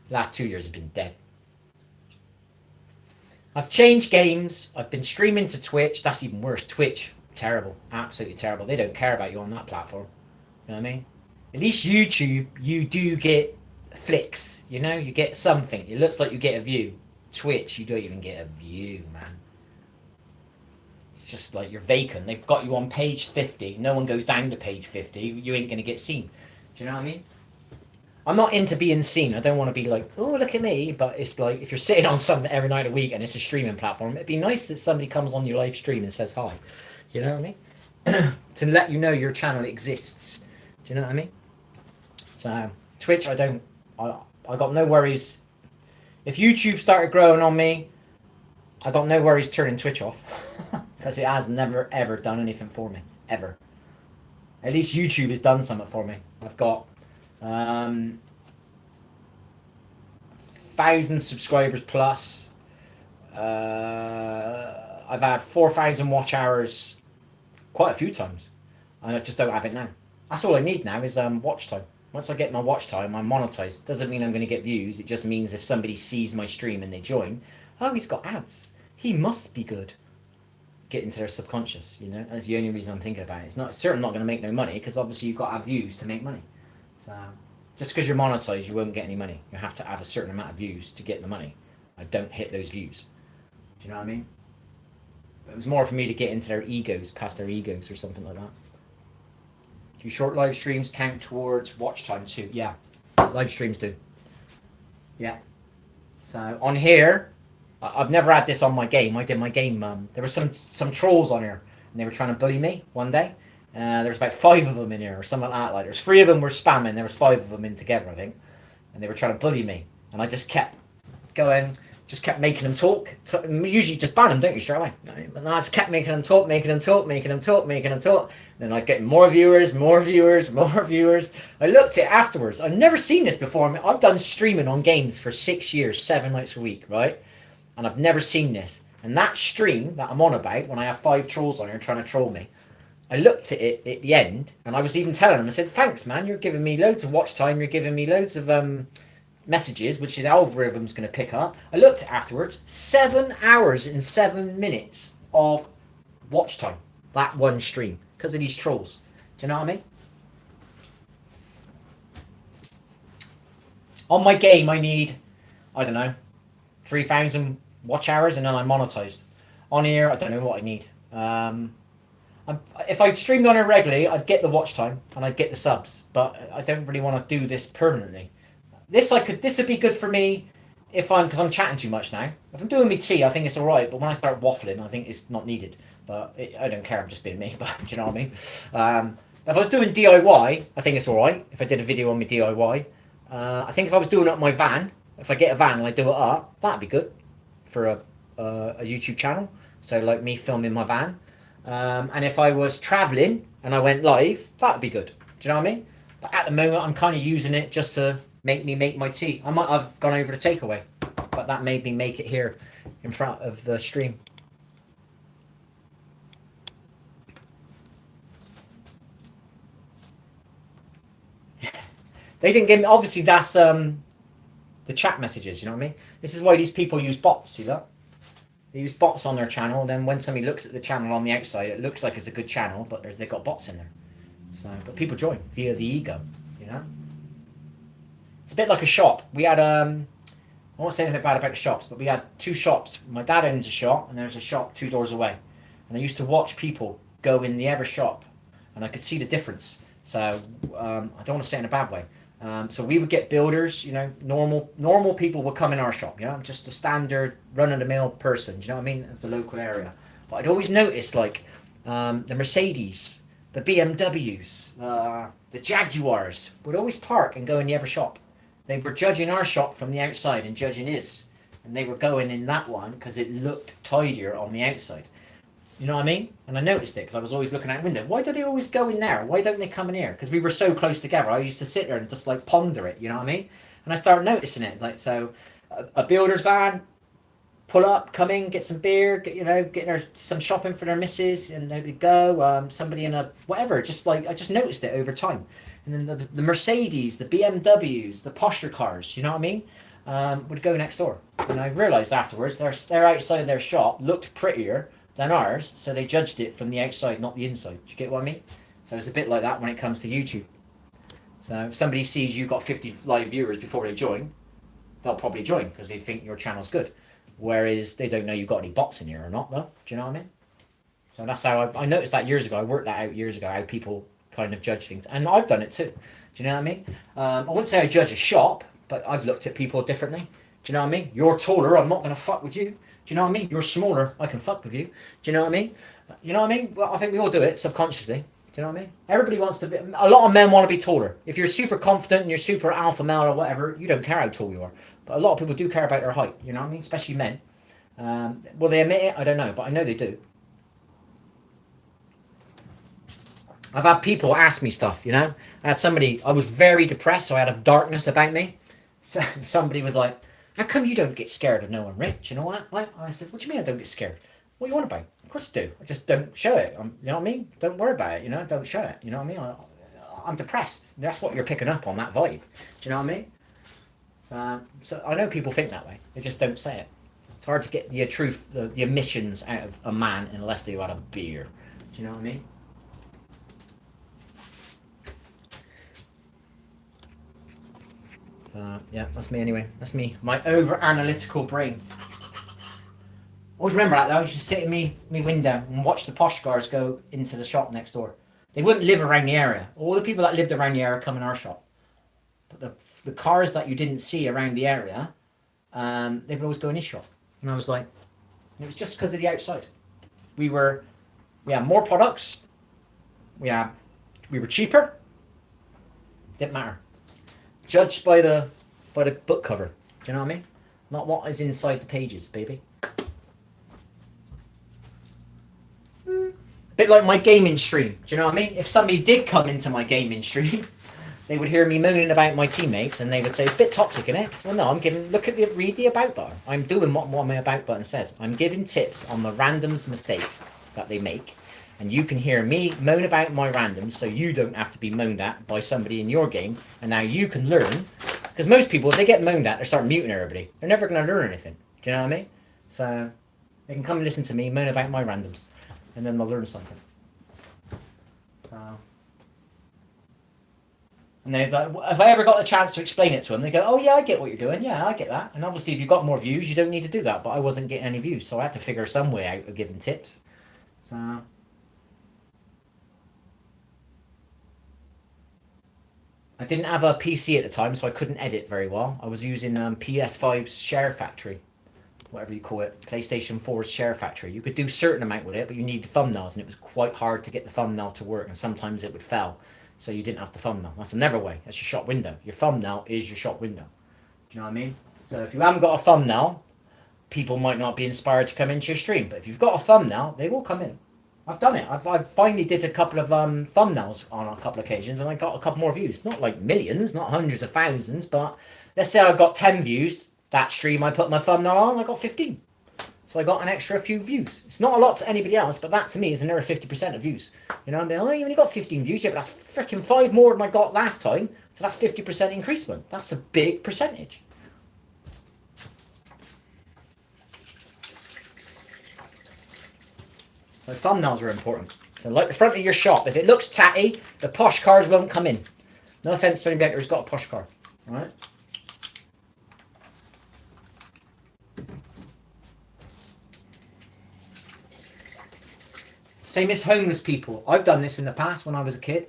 The last 2 years have been dead. I've changed games. I've been streaming to Twitch. That's even worse. Twitch, terrible. Absolutely terrible. They don't care about you on that platform. You know what I mean? At least YouTube, you do get flicks. You know, you get something. It looks like you get a view. Twitch, you don't even get a view, man. It's just like you're vacant. They've got you on page 50. No one goes down to page 50. You ain't going to get seen. Do you know what I mean? I'm not into being seen. I don't want to be like, oh, look at me. But it's like, if you're sitting on something every night a week and it's a streaming platform, it'd be nice that somebody comes on your live stream and says hi. You know what I mean? To let you know your channel exists. Do you know what I mean? So, Twitch, I got no worries. If YouTube started growing on me, I got no worries turning Twitch off. Because it has never, ever done anything for me. Ever. At least YouTube has done something for me. I've got 1,000 subscribers plus. I've had 4,000 watch hours quite a few times. I just don't have it now. That's all I need now is watch time. Once I get my watch time, I'm monetized. Doesn't mean I'm going to get views. It just means if somebody sees my stream and they join, oh, he's got ads. He must be good. Get into their subconscious, you know. That's the only reason I'm thinking about it. It's certainly not going to make no money because obviously you've got to have views to make money. So just because you're monetized, you won't get any money. You have to have a certain amount of views to get the money. I don't hit those views. Do you know what I mean? It was more for me to get into their egos, past their egos or something like that. Do short live streams count towards watch time too? Yeah, live streams do. Yeah. So on here, I've never had this on my game. I did my game. There were some trolls on here, and they were trying to bully me one day. There was about 5 of them in here, or something like that. Like there's 3 of them were spamming. There was 5 of them in together, I think, and they were trying to bully me. And I just kept going, just kept making them talk. Usually, just ban them, don't you, straight away? And I just kept making them talk, making them talk, making them talk, making them talk. Then I'd get more viewers, more viewers, more viewers. I looked at it afterwards. I've never seen this before. I mean, I've done streaming on games for 6 years, 7 nights a week, right? And I've never seen this. And that stream that I'm on about, when I have 5 trolls on here trying to troll me, I looked at it at the end, and I was even telling them, I said, thanks, man, you're giving me loads of watch time, you're giving me loads of messages, which the algorithm's going to pick up. I looked at it afterwards, 7 hours and 7 minutes of watch time, that one stream, because of these trolls. Do you know what I mean? On my game, I need, I don't know, 3,000 watch hours, and then I'm monetized. On here, I don't know what I need. If I streamed on it regularly, I'd get the watch time and I'd get the subs, but I don't really want to do this permanently. This would be good for me because I'm chatting too much now. If I'm doing my tea, I think it's all right, but when I start waffling, I think it's not needed. But I don't care, I'm just being me. But do you know what I mean? If I was doing DIY, I think it's all right. If I did a video on my DIY, I think if I was doing it on my van, if I get a van and I do it up, that'd be good for a YouTube channel. So like me filming my van. And if I was traveling and I went live, that would be good. Do you know what I mean? But at the moment, I'm kind of using it just to make me make my tea. I might have gone over to takeaway, but that made me make it here in front of the stream. They didn't give me, obviously that's the chat messages, you know what I mean? This is why these people use bots, see that? They use bots on their channel, and then when somebody looks at the channel on the outside, it looks like it's a good channel, but they've got bots in there. So, but people join via the ego, you know? It's a bit like a shop. We had, I won't say anything bad about the shops, but we had 2 shops. My dad owns a shop, and there's a shop 2 doors away. And I used to watch people go in the other shop, and I could see the difference. So, I don't want to say it in a bad way. So we would get builders, you know, normal people would come in our shop, you know, just a standard run-of-the-mill person, do you know what I mean, of the local area. But I'd always notice, like, the Mercedes, the BMWs, the Jaguars would always park and go in the other shop. They were judging our shop from the outside and judging his. And they were going in that one because it looked tidier on the outside. You know what I mean? And I noticed it because I was always looking out the window. Why do they always go in there? Why don't they come in here? Because we were so close together. I used to sit there and just like ponder it. You know what I mean? And I started noticing it. Like, so a builder's van, pull up, come in, get some beer, get her some shopping for their missus, and they would go. Somebody in a whatever. Just like I just noticed it over time. And then the Mercedes, the BMWs, the posher cars. You know what I mean? Would go next door. And I realised afterwards they're outside their shop looked prettier than ours, so they judged it from the outside, not the inside. Do you get what I mean? So it's a bit like that when it comes to YouTube. So if somebody sees you've got 50 live viewers before they join, they'll probably join because they think your channel's good. Whereas they don't know you've got any bots in here or not, though. Do you know what I mean? So that's how I noticed that years ago. I worked that out years ago, how people kind of judge things. And I've done it too. Do you know what I mean? I wouldn't say I judge a shop, but I've looked at people differently. Do you know what I mean? You're taller, I'm not going to fuck with you. Do you know what I mean? You're smaller, I can fuck with you. Do you know what I mean? You know what I mean? Well, I think we all do it subconsciously. Do you know what I mean? Everybody wants to be, a lot of men want to be taller. If you're super confident and you're super alpha male or whatever, you don't care how tall you are. But a lot of people do care about their height, you know what I mean? Especially men. Will they admit it? I don't know, but I know they do. I've had people ask me stuff, you know? I had somebody, I was very depressed, so I had a darkness about me. So somebody was like, how come you don't get scared of no one rich? You know what? I said, what do you mean I don't get scared? What do you want about? Of course I do. I just don't show it. You know what I mean? Don't worry about it, you know? Don't show it. You know what I mean? I'm depressed. That's what you're picking up on, that vibe. Do you know what I mean? So I know people think that way. They just don't say it. It's hard to get the truth, the emissions out of a man unless they've had a beer. Do you know what I mean? Yeah, that's me anyway. That's me. My over-analytical brain. Always remember that though. I used to sit in me window and watch the posh cars go into the shop next door. They wouldn't live around the area. All the people that lived around the area come in our shop. But the cars that you didn't see around the area, they would always go in his shop. And I was like, it was just because of the outside. We had more products. We were cheaper. Didn't matter. Judged by the book cover. Do you know what I mean? Not what is inside the pages, baby. A bit like my gaming stream. Do you know what I mean? If somebody did come into my gaming stream, they would hear me moaning about my teammates, and they would say, "It's a bit toxic, isn't it?" Well, no, read the about button. I'm doing what my about button says. I'm giving tips on the randoms mistakes that they make, and you can hear me moan about my randoms, so you don't have to be moaned at by somebody in your game, and now you can learn. Because most people, if they get moaned at, they start muting everybody. They're never going to learn anything. Do you know what I mean? So they can come and listen to me moan about my randoms, and then they'll learn something. So. And they're like, if I ever got a chance to explain it to them, they go, "Oh yeah, I get what you're doing. Yeah, I get that." And obviously, if you've got more views, you don't need to do that. But I wasn't getting any views, so I had to figure some way out of giving tips. So I didn't have a PC at the time, so I couldn't edit very well. I was using PS5's Share Factory, whatever you call it, PlayStation 4's Share Factory. You could do a certain amount with it, but you needed thumbnails, and it was quite hard to get the thumbnail to work, and sometimes it would fail. So you didn't have the thumbnail. That's another way. That's your shop window. Your thumbnail is your shop window. Do you know what I mean? So if you haven't got a thumbnail, people might not be inspired to come into your stream. But if you've got a thumbnail, they will come in. I've done it. I've finally did a couple of thumbnails on a couple of occasions, and I got a couple more views. Not like millions, not hundreds of thousands, but let's say I got 10 views. That stream I put my thumbnail on, I got 15. So I got an extra few views. It's not a lot to anybody else, but that to me is another 50% of views. You know, I'm like, "Oh, you only got 15 views." Yeah, but that's freaking 5 more than I got last time. So that's 50% increasement. That's a big percentage. So thumbnails are important. So like the front of your shop, if it looks tatty, the posh cars won't come in. No offense to anybody who's got a posh car. All right? Same as homeless people. I've done this in the past when I was a kid.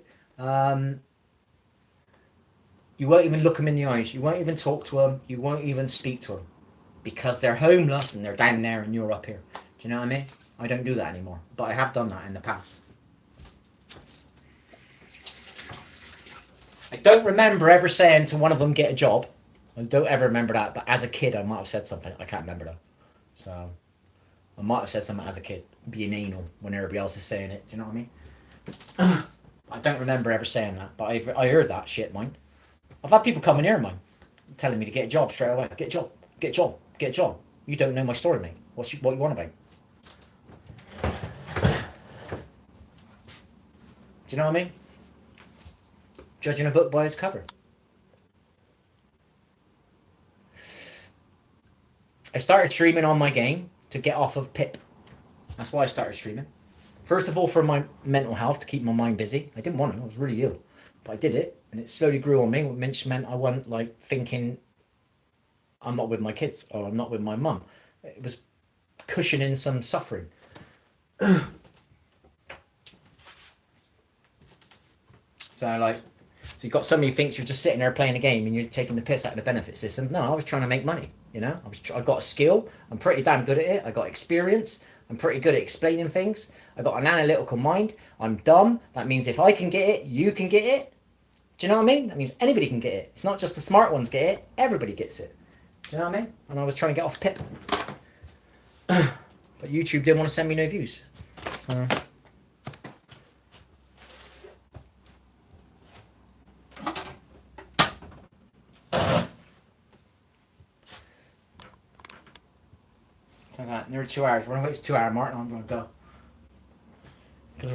You won't even look them in the eyes. You won't even talk to them. You won't even speak to them. Because they're homeless and they're down there and you're up here. Do you know what I mean? I don't do that anymore. But I have done that in the past. I don't remember ever saying to one of them, "Get a job." I don't ever remember that. But as a kid, I might have said something. I can't remember though. So I might have said something as a kid, being anal when everybody else is saying it. Do you know what I mean? I don't remember ever saying that, but I heard that shit, mind. I've had people coming here, mine, telling me to get a job straight away. Get a job, get a job, get a job. You don't know my story, mate. What you want about? Do you know what I mean? Judging a book by its cover. I started streaming on my game to get off of PIP. That's why I started streaming. First of all, for my mental health, to keep my mind busy. I didn't want to. I was really ill. But I did it, and it slowly grew on me, which meant I wasn't like thinking I'm not with my kids or I'm not with my mum. It was cushioning some suffering. So you've got somebody who thinks you're just sitting there playing a game and you're taking the piss out of the benefit system. No, I was trying to make money. You know, I got a skill. I'm pretty damn good at it. I got experience. I'm pretty good at explaining things. I got an analytical mind. I'm dumb. That means if I can get it, you can get it. Do you know what I mean? That means anybody can get it. It's not just the smart ones get it. Everybody gets it. Do you know what I mean? And I was trying to get off PIP. But YouTube didn't want to send me no views. So... nearly 2 hours. We're gonna wait 2 hour mark and I'm gonna go. Because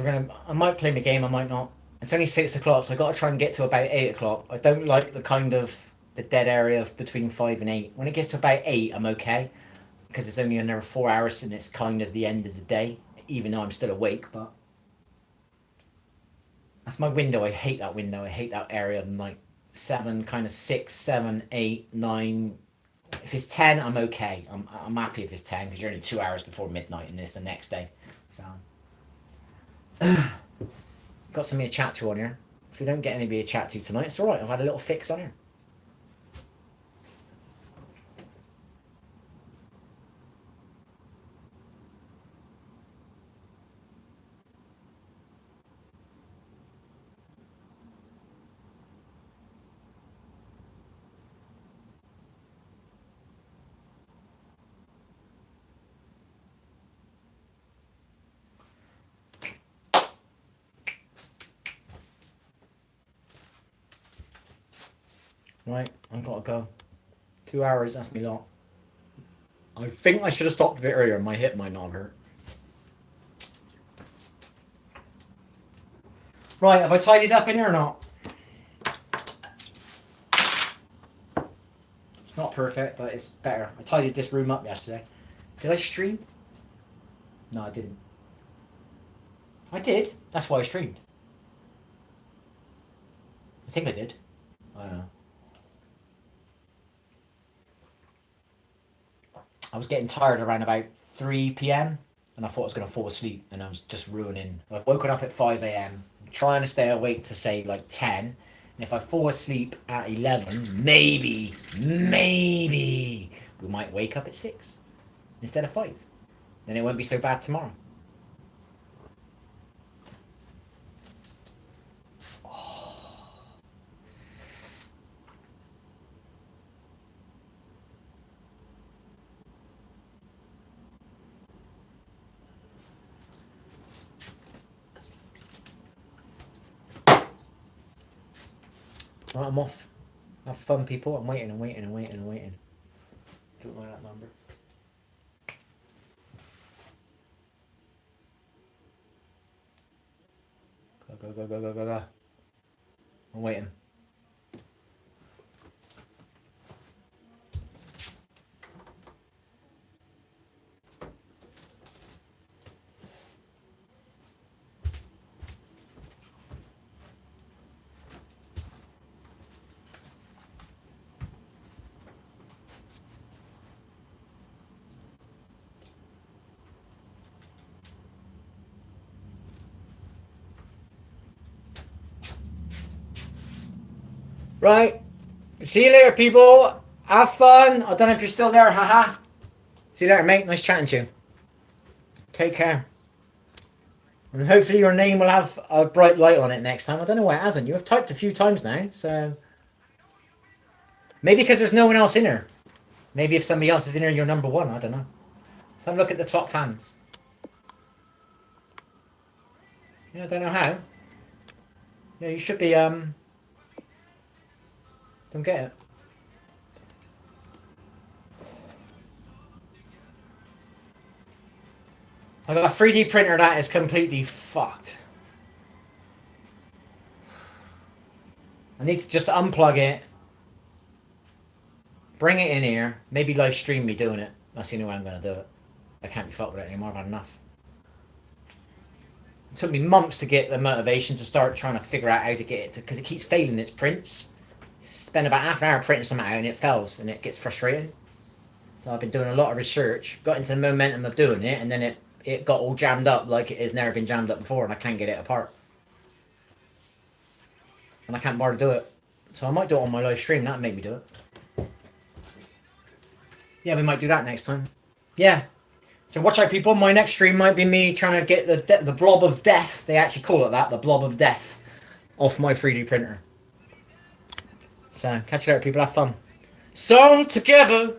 I might play my game, I might not. It's only 6 o'clock, so I gotta try and get to about 8 o'clock. I don't like the dead area of between 5 and 8. When it gets to about 8, I'm okay. Because it's only another 4 hours and it's kind of the end of the day. Even though I'm still awake, but that's my window. I hate that window. I hate that area. Like 7, kind of 6, 7, 8, 9. If it's 10, I'm okay. I'm happy if it's 10 because you're only 2 hours before midnight and it's the next day. So Got somebody to chat to on here. If we don't get anybody to chat to tonight, it's alright. I've had a little fix on here. Right, I've got to go. 2 hours, that's me lot. I think I should have stopped a bit earlier. My hip might not hurt. Right, have I tidied up in here or not? It's not perfect, but it's better. I tidied this room up yesterday. Did I stream? No, I didn't. I did. That's why I streamed. I think I did. I don't know. I was getting tired around about 3 p.m. and I thought I was going to fall asleep and I was just ruining. I've woken up at 5 a.m. trying to stay awake to say like 10. And if I fall asleep at 11, maybe we might wake up at 6 instead of 5. Then it won't be so bad tomorrow. Right, I'm off. Have fun, people. I'm waiting. Do it like that number. Go. I'm waiting. Right. See you later, people. Have fun. I don't know if you're still there. Haha. See you later, mate. Nice chatting to you. Take care. And hopefully your name will have a bright light on it next time. I don't know why it hasn't. You have typed a few times now, so... Maybe because there's no one else in here. Maybe if somebody else is in here, you're number one. I don't know. Let's have a look at the top fans. Yeah, I don't know how. Yeah, you should be, Don't get it. I've got a 3D printer that is completely fucked. I need to just unplug it. Bring it in here. Maybe live stream me doing it. That's the only way I'm going to do it. I can't be fucked with it anymore. I've had enough. It took me months to get the motivation to start trying to figure out how to get it. Because it keeps failing its prints. Spend about half an hour printing something out and it fails. And it gets frustrating. So I've been doing a lot of research. Got into the momentum of doing it. And then it got all jammed up like it has never been jammed up before. And I can't get it apart. And I can't bother to do it. So I might do it on my live stream. That'd make me do it. Yeah, we might do that next time. Yeah. So watch out, people. My next stream might be me trying to get the blob of death. They actually call it that. The blob of death. Off my 3D printer. So, catch you later, people. Have fun. Song together.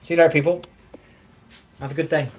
See you later, people. Have a good day.